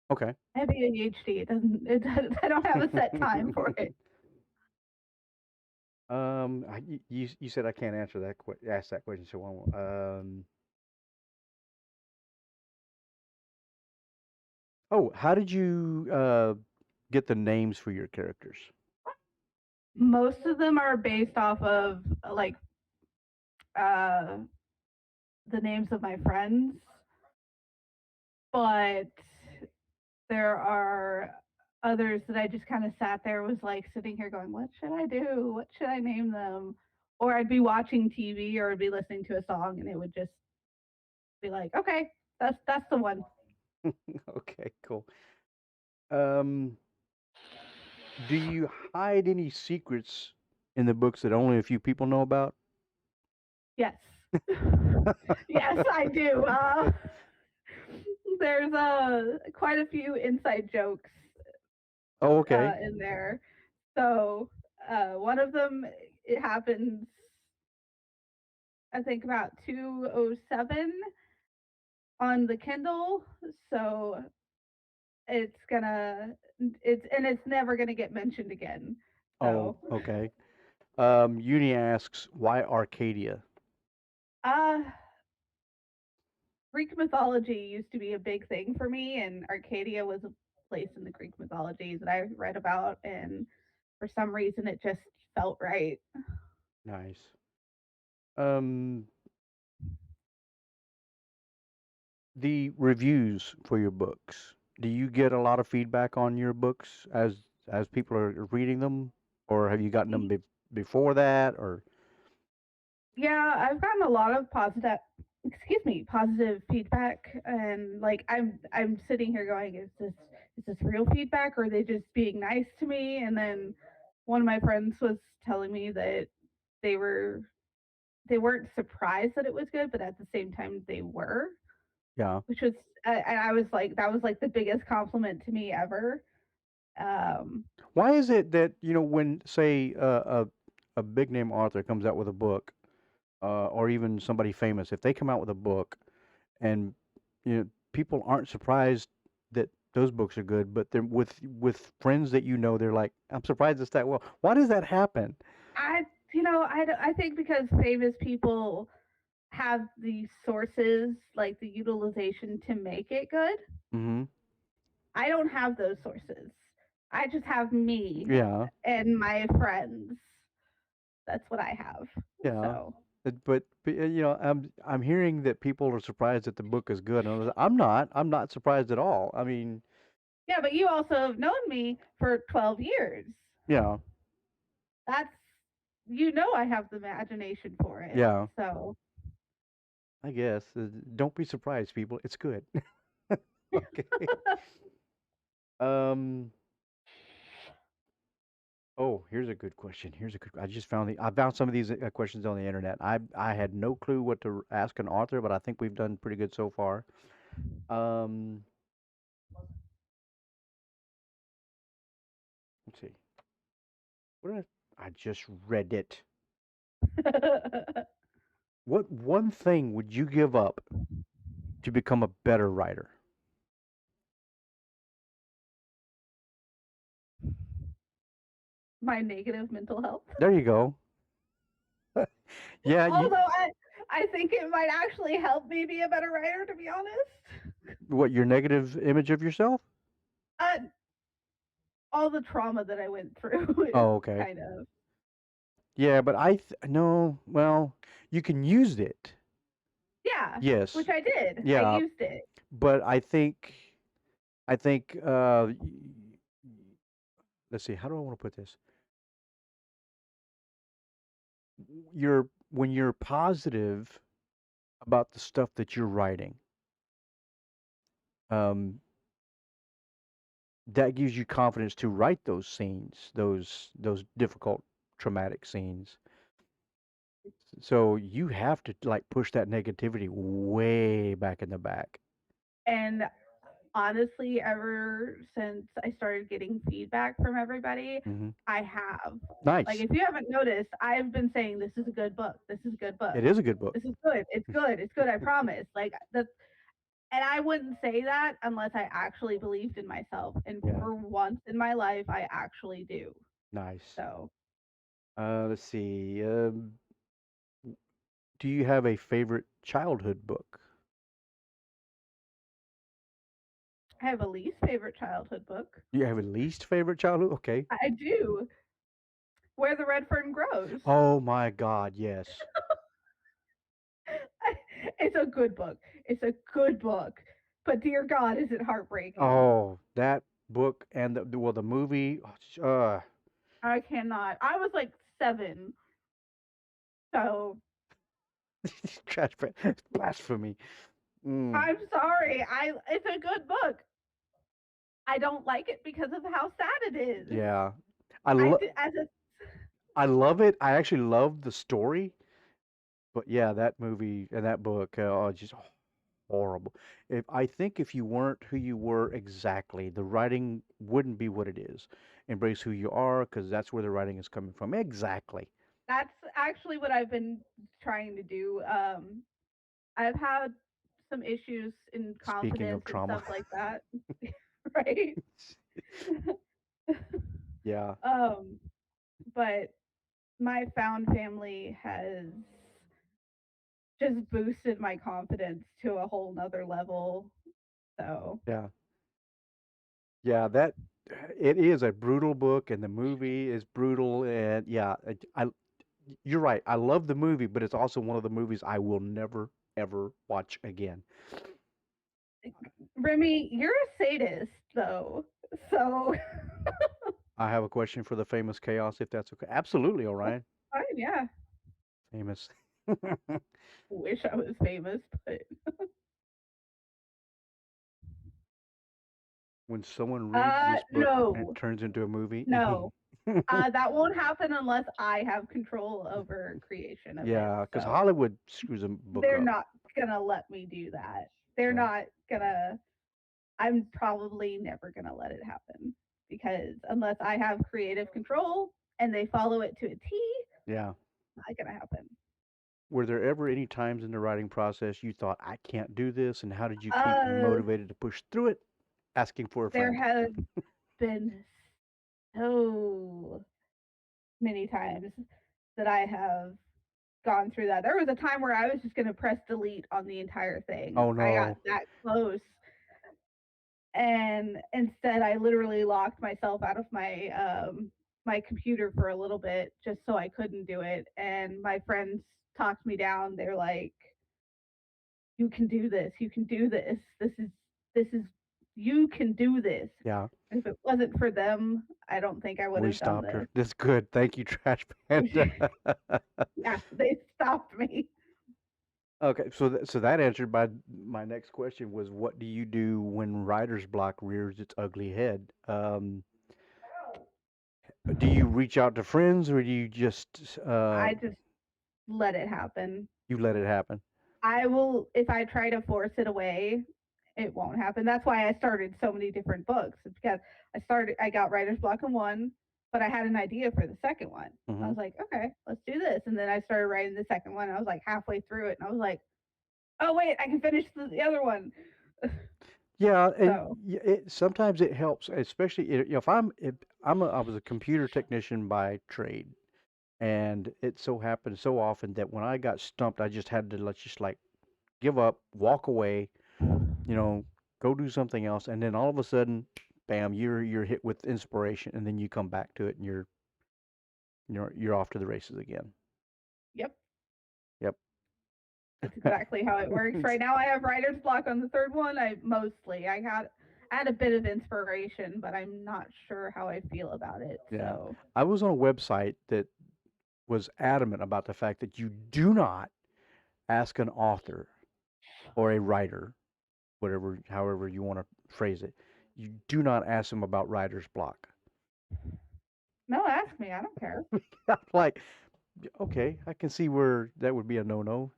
Okay. I have ADHD. I don't have a set time for it. You said I can't answer that ask that question, so I won't. Oh, how did you get the names for your characters? Most of them are based off of like uh, the names of my friends, but there are others that I just kind of sat there, was like sitting here going, what should I do? What should I name them? Or I'd be watching TV or I'd be listening to a song and it would just be like, okay, that's the one. Okay, cool. Um, do you hide any secrets in the books that only a few people know about? Yes. Yes, I do. There's quite a few inside jokes Oh, okay. in there. So one of them, it happens, I think, about 207 on the Kindle. So it's gonna it's never gonna get mentioned again. Oh, So okay. Uni asks, why Arcadia? uh Greek mythology used to be a big thing for me, and Arcadia was a place in the Greek mythology that I read about, and for some reason it just felt right. Nice. Um, the reviews for your books. Do you get a lot of feedback on your books as people are reading them, or have you gotten them before that, or? Yeah, I've gotten a lot of positive feedback, and like I'm sitting here going, is this real feedback, or are they just being nice to me? And then one of my friends was telling me that they were they weren't surprised that it was good, but at the same time they were, Yeah. which was, and I was like, that was like the biggest compliment to me ever. Um, Why is it that, when, say, a big name author comes out with a book, or even somebody famous, if they come out with a book and people aren't surprised that those books are good, but they're with friends that they're like, I'm surprised it's that well. Why does that happen? I I think because famous people have the sources, like the utilization to make it good. Mm-hmm. I don't have those sources. I just have me Yeah. and my friends. That's what I have. Yeah. So, I'm hearing that people are surprised that the book is good, and I'm not surprised at all. I mean, yeah, but you also have known me for 12 years. yeah, That's, I have the imagination for it. yeah. So, I guess. Don't be surprised, people. It's good. Okay. Um. Oh, here's a good question. I found some of these questions on the internet. I had no clue what to ask an author, but I think we've done pretty good so far. Um. Let's see. What did I just read it. What one thing would you give up to become a better writer? my negative mental health. There you go. Yeah, Although I think it might actually help me be a better writer, to be honest. what your negative image of yourself? Uh, all the trauma that I went through is Oh, okay. kind of, Yeah, but no, well, you can use it. yeah, Yes. which I did. I Yeah, used it. but I think let's see, how do I want to put this? When you're positive about the stuff that you're writing, um that gives you confidence to write those scenes, those difficult, traumatic scenes. So you have to like push that negativity way back in the back. And honestly, ever since I started getting feedback from everybody, Hmm. I have. Like, Nice. if you haven't noticed, I've been saying this is a good book. This is a good book. It is a good book. This is good. It's good. It's good. I promise. Like that's, and I wouldn't say that unless I actually believed in myself. And Yeah. for once in my life, I actually do. Nice. So Let's see. Do you have a favorite childhood book? I have a least favorite childhood book. Do you have a least favorite childhood? Okay. I do. Where the Red Fern Grows. Oh my God, yes. It's a good book. It's a good book. But dear God, is it heartbreaking? Oh, that book and well, the movie. I cannot. I was like 7, so Trash blasphemy. Mm, I'm sorry. It's a good book. I don't like it because of how sad it is. yeah, I I lo did, as a I love it. I actually love the story, but yeah, that movie and that book, just horrible. If I think if you weren't who you were exactly, the writing wouldn't be what it is. Embrace who you are, because that's where the writing is coming from. Exactly. that's actually what I've been trying to do. I've had some issues in Speaking of confidence and trauma. stuff like that, right? Yeah, um, but my found family has just boosted my confidence to a whole nother level. So yeah, yeah. That it is a brutal book, and the movie is brutal, and yeah, you're right. I love the movie, but it's also one of the movies I will never ever watch again. Remy, you're a sadist though. So I have a question for the famous chaos, if that's okay. Absolutely, Orion. fine, yeah. Famous. Wish I was famous, but When someone reads this book and it no. turns into a movie. No. That won't happen unless I have control over creation of it. Yeah, because So Hollywood screws a book they're up. not gonna let me do that. They're Yeah, not gonna. I'm probably never gonna let it happen because unless I have creative control and they follow it to a T, yeah. not gonna happen. Were there ever any times in the writing process you thought, I can't do this? And how did you keep Uh, motivated to push through it? Asking for a there friend. have been so many times that I have gone through that. There was a time where I was just going to press delete on the entire thing. Oh I got no. that close. And instead, I literally locked myself out of my computer for a little bit just so I couldn't do it. And my friends talked me down. They're like, "You can do this. You can do this. This is you can do this." Yeah, If it wasn't for them, I don't think I would we have done stopped her. this. That's good. Thank you, Trash Panda. Yeah, they stopped me. Okay, so so that answered my next question was, what do you do when writer's block rears its ugly head? Do you reach out to friends, or do you just I just let it happen. you let it happen? I will if I try to force it away, it won't happen. That's why I started so many different books. It's because I got writer's block in one, but I had an idea for the second one. I Hmm. was like, okay, let's do this. And then I started writing the second one. I was like halfway through it and I was like, oh wait, I can finish the other one. Yeah, and So sometimes it helps, especially if I was a computer technician by trade, and it so happened so often that when I got stumped, I just had to just like give up, walk away, you know, go do something else, and then all of a sudden, bam, you're hit with inspiration, and then you come back to it, and you're off to the races again. yep, Yep. that's exactly how it works. Right now I have writer's block on the third one. I had a bit of inspiration, but I'm not sure how I feel about it. Yeah. So I was on a website that was adamant about the fact that you do not ask an author or a writer, whatever, however you want to phrase it, you do not ask them about writer's block. No, ask me. I don't care. I'm like, okay, I can see where that would be a no-no.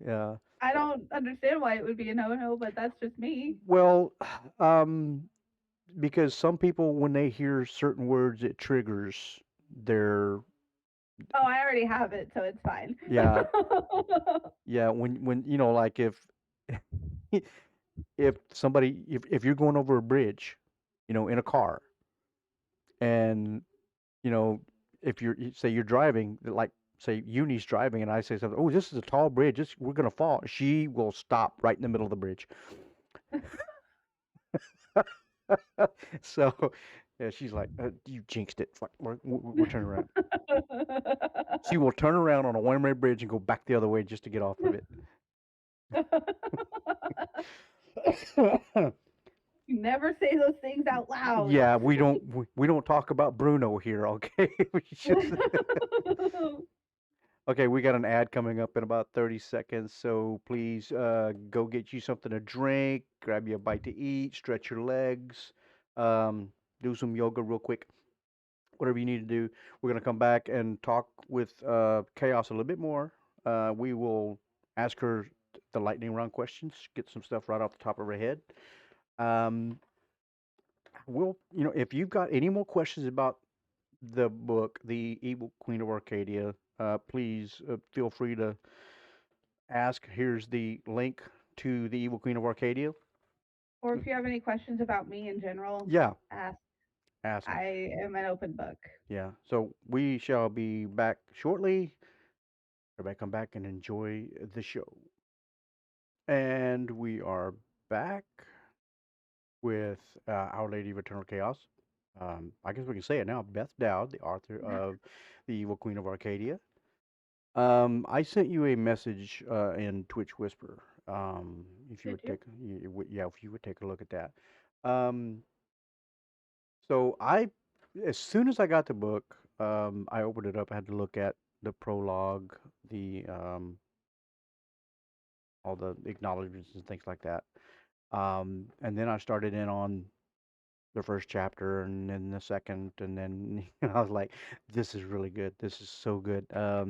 I don't understand why it would be a no-no, but that's just me. Well, um, because some people, when they hear certain words, it triggers their, Oh, I already have it, so it's fine. yeah, yeah. When like if somebody, if you're going over a bridge, in a car, and you know, if say you're driving, like say Uni's driving, and I say something, oh, this is a tall bridge, we're gonna fall. She will stop right in the middle of the bridge. So, yeah, she's like, you jinxed it. Fuck, we're turning around. She will turn around on a one-way bridge and go back the other way just to get off of it. You never say those things out loud. Yeah, we don't talk about Bruno here, okay? We just Okay, we got an ad coming up in about 30 seconds, so please go get you something to drink, grab you a bite to eat, stretch your legs, um, do some yoga real quick, whatever you need to do. We're going to come back and talk with Chaos a little bit more. We will ask her the lightning round questions, get some stuff right off the top of her head. Um, if you've got any more questions about the book, The Evil Queen of Arcadia, please feel free to ask. Here's the link to The Evil Queen of Arcadia. Or if you have any questions about me in general, Yeah, ask. ask. I am an open book. Yeah. So we shall be back shortly. Everybody come back and enjoy the show. And we are back with Our Lady of Eternal Chaos. I guess we can say it now. Beth Dowd, the author of The Evil Queen of Arcadia. I sent you a message in Twitch Whisper. If you Did would you? yeah, if you would take a look at that. Um, so as soon as I got the book, I opened it up. I had to look at the prologue, the all the acknowledgments and things like that. And then I started in on the first chapter, and then the second, and then I was like, "This is really good. This is so good." I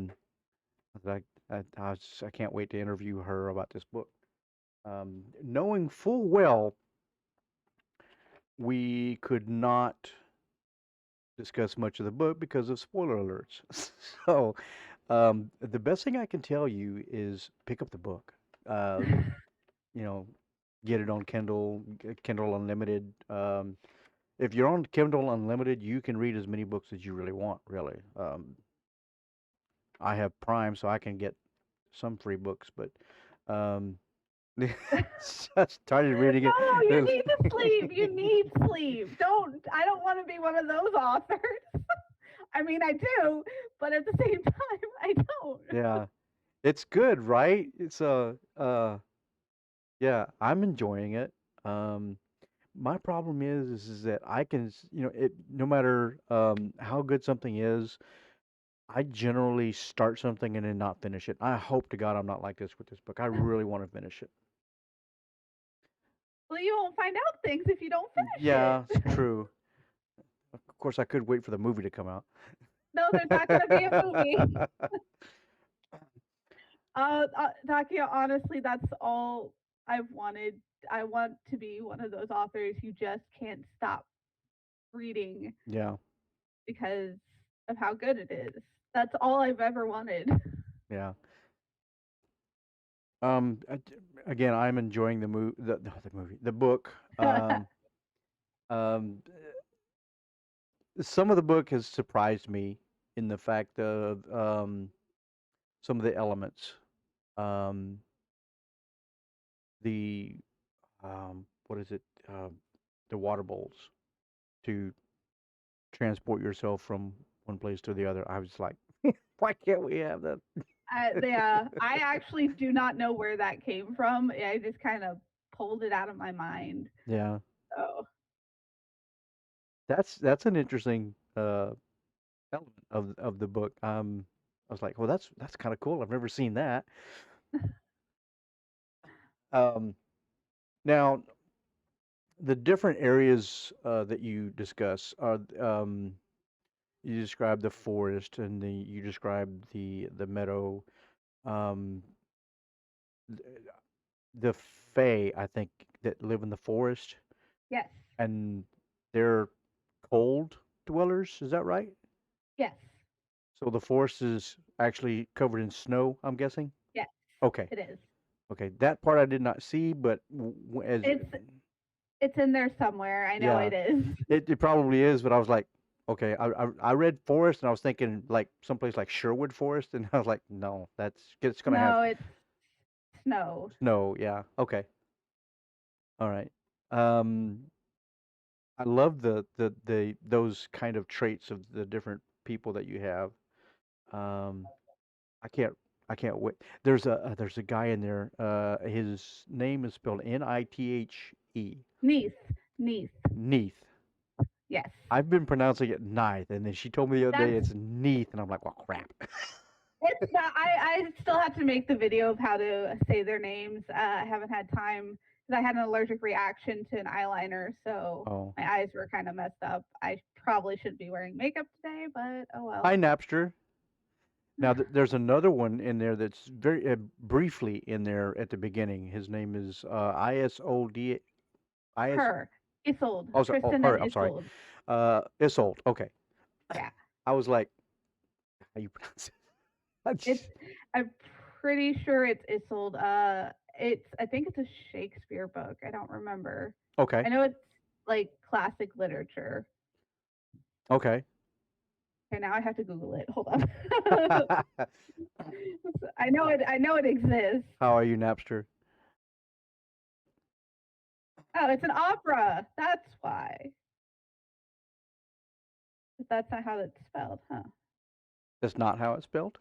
was like, I can't wait to interview her about this book. Knowing full well we could not discuss much of the book because of spoiler alerts. So, the best thing I can tell you is pick up the book. Uh, you know, get it on Kindle, Kindle Unlimited. If you're on Kindle Unlimited, you can read as many books as you really want, really. I have Prime, so I can get some free books, but um, I started reading it. No, you need to sleep. You need sleep. I don't want to be one of those authors. I mean, I do, but at the same time, I don't. Yeah, it's good, right? Yeah, I'm enjoying it. Um, my problem is that I can, no matter how good something is, I generally start something and then not finish it. I hope to God I'm not like this with this book. I really want to finish it. Well, you won't find out things if you don't finish Yeah, it. it's true. Of course, I could wait for the movie to come out. No, there's not going to be a movie. Takia, honestly, that's all I've wanted. I want to be one of those authors you just can't stop reading Yeah, because of how good it is. That's all I've ever wanted. yeah. Again, I'm enjoying the book. Um, some of the book has surprised me in the fact of some of the elements. Um, the what is it? The water bowls to transport yourself from one place to the other. I was like, why can't we have that? Yeah, I actually do not know where that came from. I just kind of pulled it out of my mind. Yeah, So that's an interesting element of the book. I was like, well, that's kind of cool. I've never seen that. Um, Now, the different areas that you discuss are you describe the forest and you describe the meadow, um, th- the fae, I think, that live in the forest, Yes. and they're cold dwellers. Is that right? Yes. So the forest is actually covered in snow, I'm guessing. Yes. Okay, It is. okay, that part I did not see, but as It's in there somewhere. I know yeah, it is. it probably is. But I was like, okay, I read forest and I was thinking like someplace like Sherwood Forest, and I was like, no, it's gonna have No, it's snow. snow. Yeah, okay, all right. Um, I love the those kind of traits of the different people that you have. Um, I can't I can't wait. There's a guy in there. His name is spelled Nithe. Neath. Neath. Neath. Yes. I've been pronouncing it Nithe, and then she told me the other day That's it's Neath, and I'm like, well, crap. it's not. I still have to make the video of how to say their names. I haven't had time because I had an allergic reaction to an eyeliner, so Oh, my eyes were kind of messed up. I probably should be wearing makeup today, but oh hi well. Napster. Now there's another one in there that's very briefly in there at the beginning. His name is ISOD IS. Her. Isolde. Oh, sorry. Oh, Kristen and her. I'm sorry. Isolde. Isold. Okay. Yeah. I was like, how you pronounce it? I It's just- I'm pretty sure it's Isolde. It's I think it's a Shakespeare book. I don't remember. Okay. I know it's like classic literature. Okay. Okay, now I have to Google it. Hold on. I know it. I know it exists. How are you, Napster? Oh, it's an opera. That's why. But that's not how it's spelled, huh? That's not how it's spelled.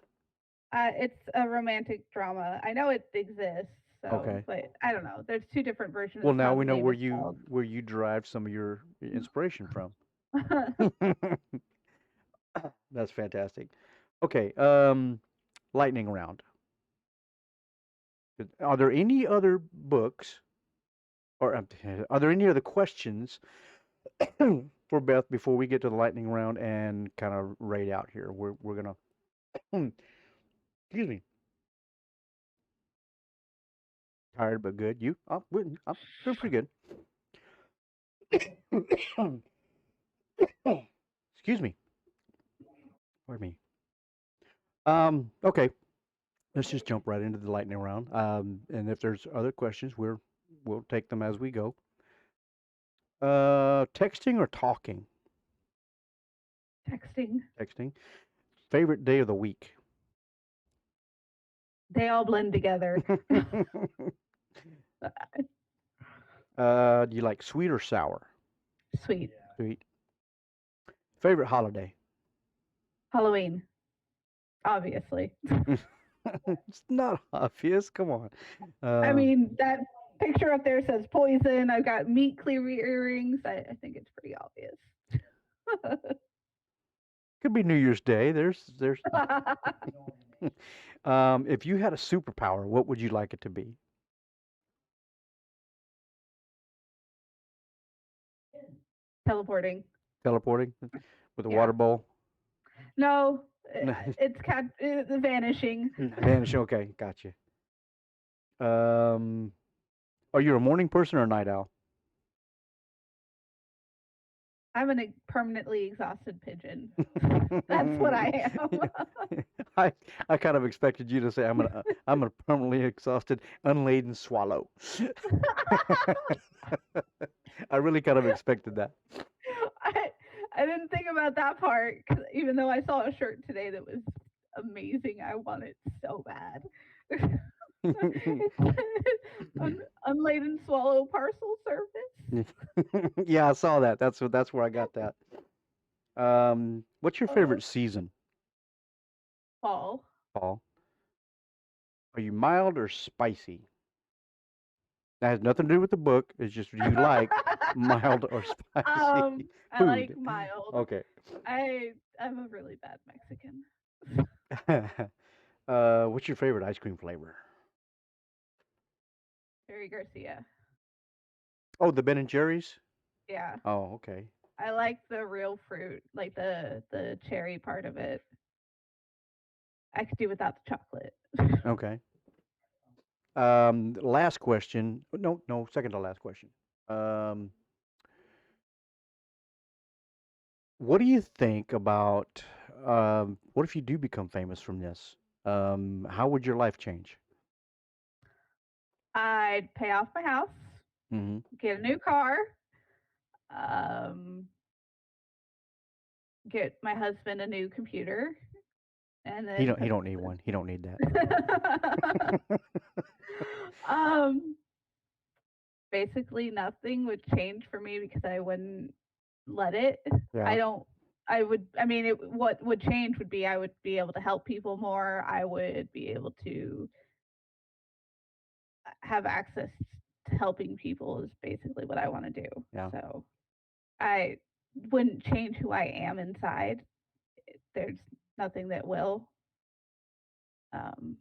It's a romantic drama. I know it exists. So, Okay. but I don't know. There's two different versions Well, of now how we the know name is spelled. where you derive some of your inspiration from. That's fantastic. Okay. Lightning round. Are there any other books, or are there any other questions for Beth before we get to the lightning round and kind of rate out here? We're gonna. Excuse me. Tired but good. You? I'm doing pretty good. Excuse me. Pardon me. Okay. Let's just jump right into the lightning round. And if there's other questions, we'll take them as we go. Texting or talking? Texting. Texting. Favorite day of the week? They all blend together. Do you like sweet or sour? Sweet. Sweet. Favorite holiday? Halloween. Obviously. It's not obvious. Come on. I mean, that picture up there says poison. I've got meat cleaver earrings. I think it's pretty obvious. Could be New Year's Day. There's. If you had a superpower, what would you like it to be? Teleporting. Teleporting with a Yeah. water bowl? No, it's vanishing. Vanishing. Okay, gotcha. Um, are you a morning person or a night owl? I'm a permanently exhausted pigeon. That's what I am. I kind of expected you to say I'm a permanently exhausted, unladen swallow. I really kind of expected that. I didn't think about that part, 'cause even though I saw a shirt today that was amazing, I want it so bad. Unladen swallow parcel service. Yeah, I saw that. That's where I got that. What's your favorite season, Fall. Paul? Are you mild or spicy? That has nothing to do with the book. It's just do you like mild or spicy I food? like mild. Okay. I'm a really bad Mexican. What's your favorite ice cream flavor? Jerry Garcia. Oh, the Ben and Jerry's. Yeah. Oh, okay. I like the real fruit, like the cherry part of it. I could do without the chocolate. Okay. Last question. No, no, second to last question. Um, what do you think about what if you do become famous from this? How would your life change? I'd pay off my house, Hmm. get a new car, um, get my husband a new computer, and He then don't. He don't need one. He don't need that. um, basically nothing would change for me because I wouldn't let it. I Yeah. don't. I would. I mean, what would change would be I would be able to help people more. I would be able to have access to helping people. Is basically what I want to do. Yeah. So I wouldn't change who I am inside. There's nothing that will. Um,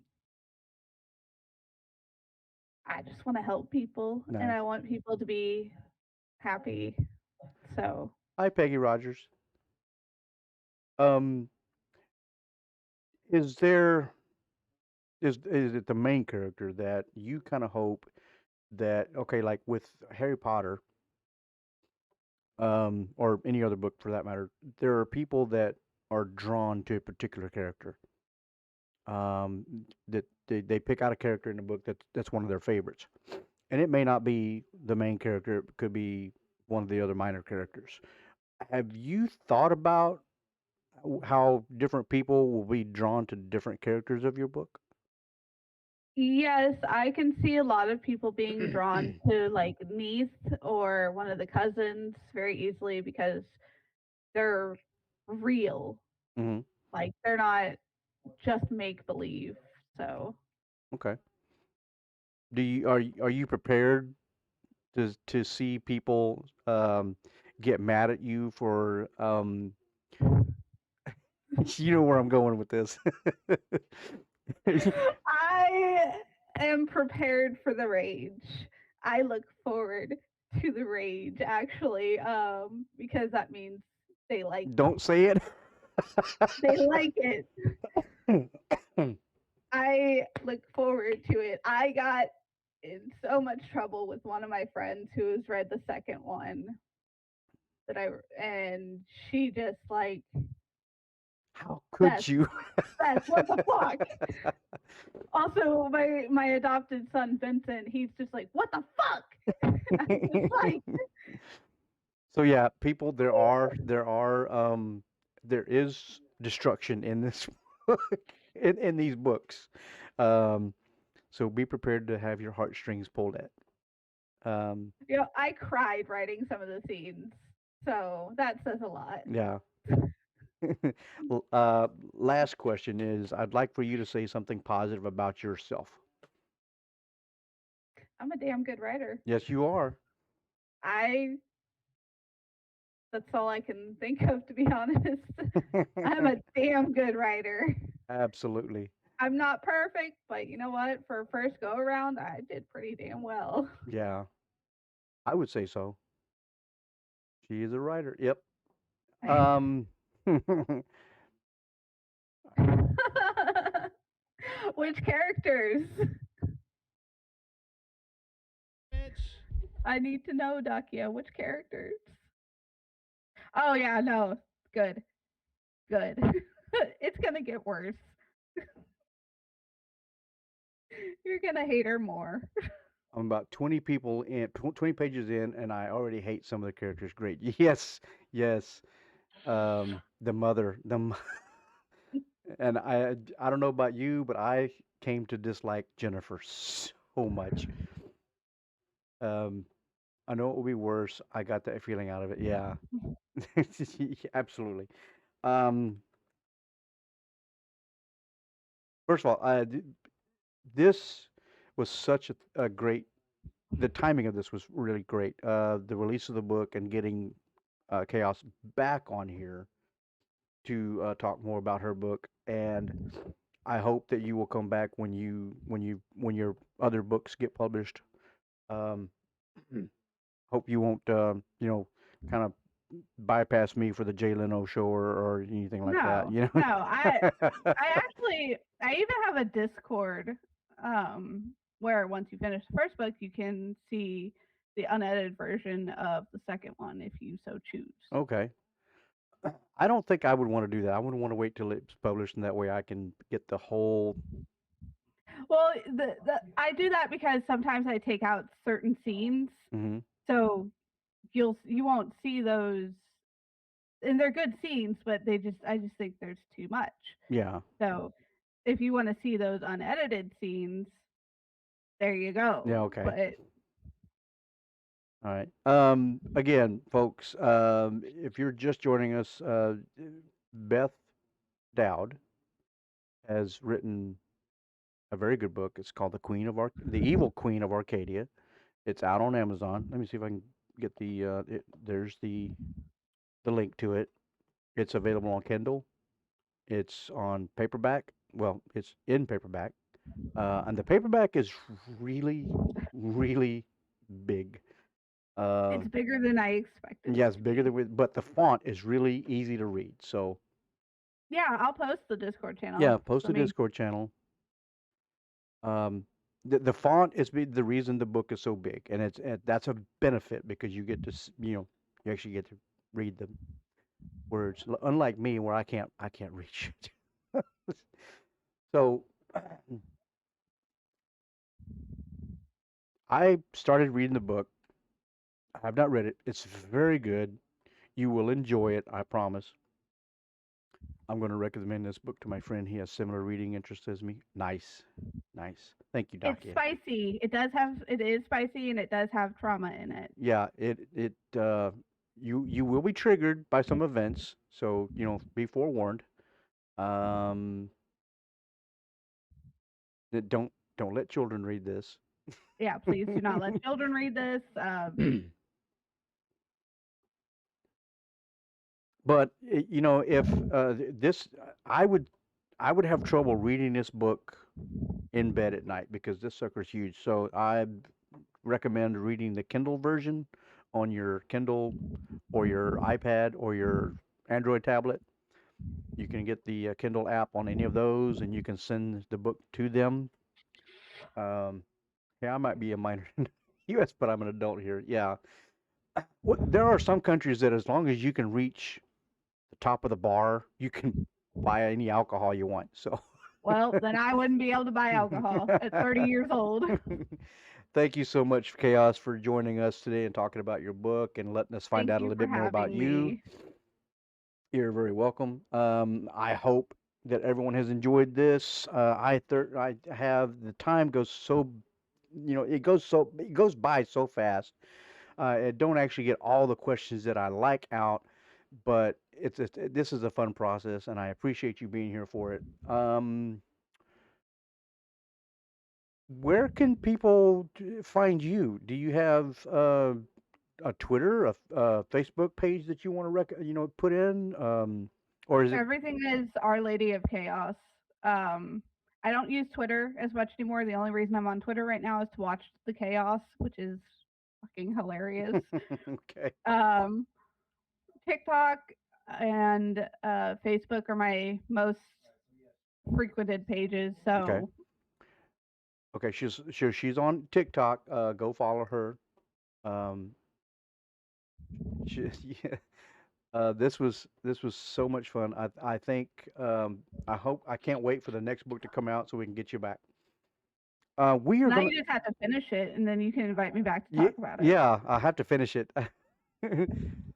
I just want to help people, and Nice. I want people to be happy. So Hi, Peggy Rogers. Um, is there is it the main character that you kind of hope that okay, like with Harry Potter, or any other book for that matter, there are people that are drawn to a particular character. That they pick out a character in the book that's one of their favorites, and it may not be the main character; it could be one of the other minor characters. Have you thought about how different people will be drawn to different characters of your book? yes, I can see a lot of people being drawn to like niece or one of the cousins very easily because they're real. Hmm. Like they're not just make believe. So Okay. Are you prepared to see people get mad at you for you know where I'm going with this. I am prepared for the rage. I look forward to the rage actually, because that means they like Don't say it. they like it. I look forward to it. I got in so much trouble with one of my friends who has read the second one that I and she just like How could Beth, you? Beth, what the fuck? Also, my adopted son Vincent, he's just like, what the fuck? I'm just like, So yeah, people, there is destruction in this book, in these books. Um, so be prepared to have your heartstrings pulled at. Um, I cried writing some of the scenes, so that says a lot. yeah. Last question is, I'd like for you to say something positive about yourself. I'm a damn good writer. Yes, you are. I That's all I can think of, to be honest. I'm a damn good writer. Absolutely. I'm not perfect, but you know what? For a first go around, I did pretty damn well. Yeah, I would say so. She is a writer. Yep. Um, Which characters? I need to know, Dakia. Which characters? Oh yeah, no. Good. Good. It's gonna get worse. You're gonna hate her more. I'm about 20 people in, 20 pages in, and I already hate some of the characters. Great. Yes, yes. The mother, and I don't know about you, but I came to dislike Jennifer so much. Um, I know it will be worse. I got that feeling out of it. Yeah, absolutely. Um, First of all, this was such a great. The timing of this was really great. The release of the book and getting Chaos back on here to talk more about her book, and I hope that you will come back when your other books get published. Um, Hope you won't, kind of bypass me for the Jay Leno show or anything like that. No, You no. know. I even have a Discord, where once you finish the first book, you can see the unedited version of the second one if you so choose. Okay. I don't think I would want to do that. I would want to wait till it's published, and that way I can get the whole. Well, the I do that because sometimes I take out certain scenes, Hmm. so you won't see those, and they're good scenes, but I just think there's too much. Yeah. So if you want to see those unedited scenes, there you Yeah. go. Okay. But All right. Again, folks, if you're just joining us, Beth Dowd has written a very good book. It's called The Evil Queen of Arcadia. It's out on Amazon. Let me see if I can get there's the link to it. It's available on Kindle. It's on paperback. Well, it's in paperback. And the paperback is really, really big. Uh, it's bigger than I expected. yeah, it's bigger but the font is really easy to read. So, Yeah, I'll post the Discord channel. yeah, post For a me. Discord channel. Um, the font is the reason the book is so big, and that's a benefit because you get to you actually get to read the words. Unlike me, where I can't read shit. So I started reading the book. I've not read it. It's very good. You will enjoy it, I promise. I'm going to recommend this book to my friend. He has similar reading interests as me. Nice, nice. Thank you, It's Dakia. spicy. It is spicy and it does have trauma in it. Yeah, you will be triggered by some events, so be forewarned. Um, don't let children read this. Yeah, please do not let children read this. But if this, I would have trouble reading this book in bed at night because this sucker's huge. So I recommend reading the Kindle version on your Kindle or your iPad or your Android tablet. You can get the Kindle app on any of those, and you can send the book to them. Um, yeah, I might be a minor in the U.S., but I'm an adult here. Yeah. There are some countries that, as long as you can reach the top of the bar, you can buy any alcohol you want. So. Well, then I wouldn't be able to buy alcohol at 30 years old. Thank you so much, Chaos, for joining us today and talking about your book and letting us find Thank out a you little for bit more about having you. me. You're very welcome. I hope that everyone has enjoyed this. I have the time goes so, it goes by so fast. I don't actually get all the questions that I like out, but this is a fun process, and I appreciate you being here for it. Where can people find you? Do you have a Twitter, a Facebook page that you want to put in, or is it? Everything is Our Lady of Chaos. I don't use Twitter as much anymore. The only reason I'm on Twitter right now is to watch the chaos, which is fucking hilarious. Okay. Um, TikTok and Facebook are my most frequented pages. Okay. So Okay. She's on TikTok. Go follow her. Um, she, yeah. This was so much fun. I think I can't wait for the next book to come out so we can get you back. We are now gonna you just have to finish it, and then you can invite me back to yeah, talk about it. yeah, I have to finish it.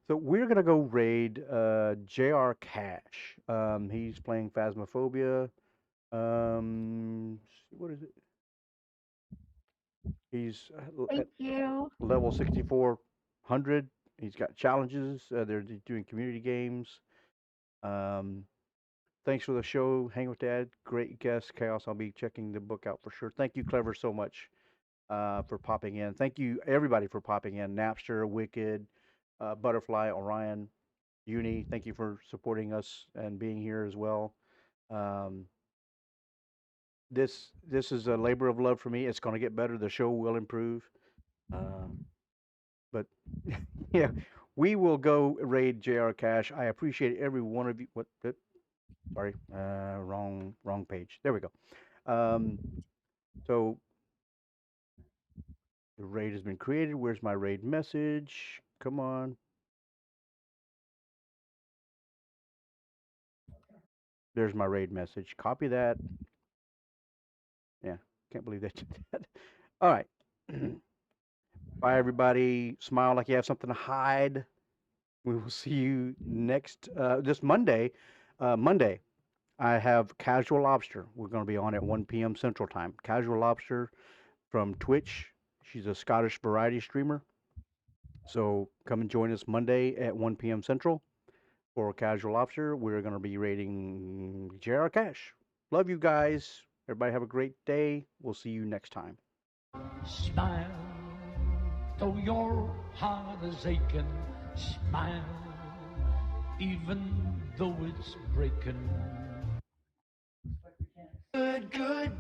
So we're gonna go raid J.R. Cash. He's playing Phasmophobia. What is it? He's at Thank you. level 6400. He's got challenges. They're doing community games. Um, Thanks for the show. Hang with Dad. Great guest, Chaos. I'll be checking the book out for sure. Thank you, Clever, so much for popping in. Thank you, everybody, for popping in. Napster, Wicked, Butterfly, Orion, Uni. Thank you for supporting us and being here as well. Um, this is a labor of love for me. It's going to get better. The show will improve. Uh, But yeah, we will go raid JR Cash. I appreciate every one of you. What? Sorry, wrong page. There we go. So the raid has been created. Where's my raid message? Come on. There's my raid message. Copy that. Yeah, can't believe they did that. All right. Bye, everybody. Smile like you have something to hide. We will see you next this Monday. Monday, I have Casual Lobster. We're going to be on at 1 p.m. Central Time. Casual Lobster from Twitch. She's a Scottish variety streamer. So come and join us Monday at 1 p.m. Central for Casual Lobster. We're going to be rating JR Cash. Love you guys. Everybody have a great day. We'll see you next time. Smile, though your heart is aching. Smile, even though it's breaking. Good, good.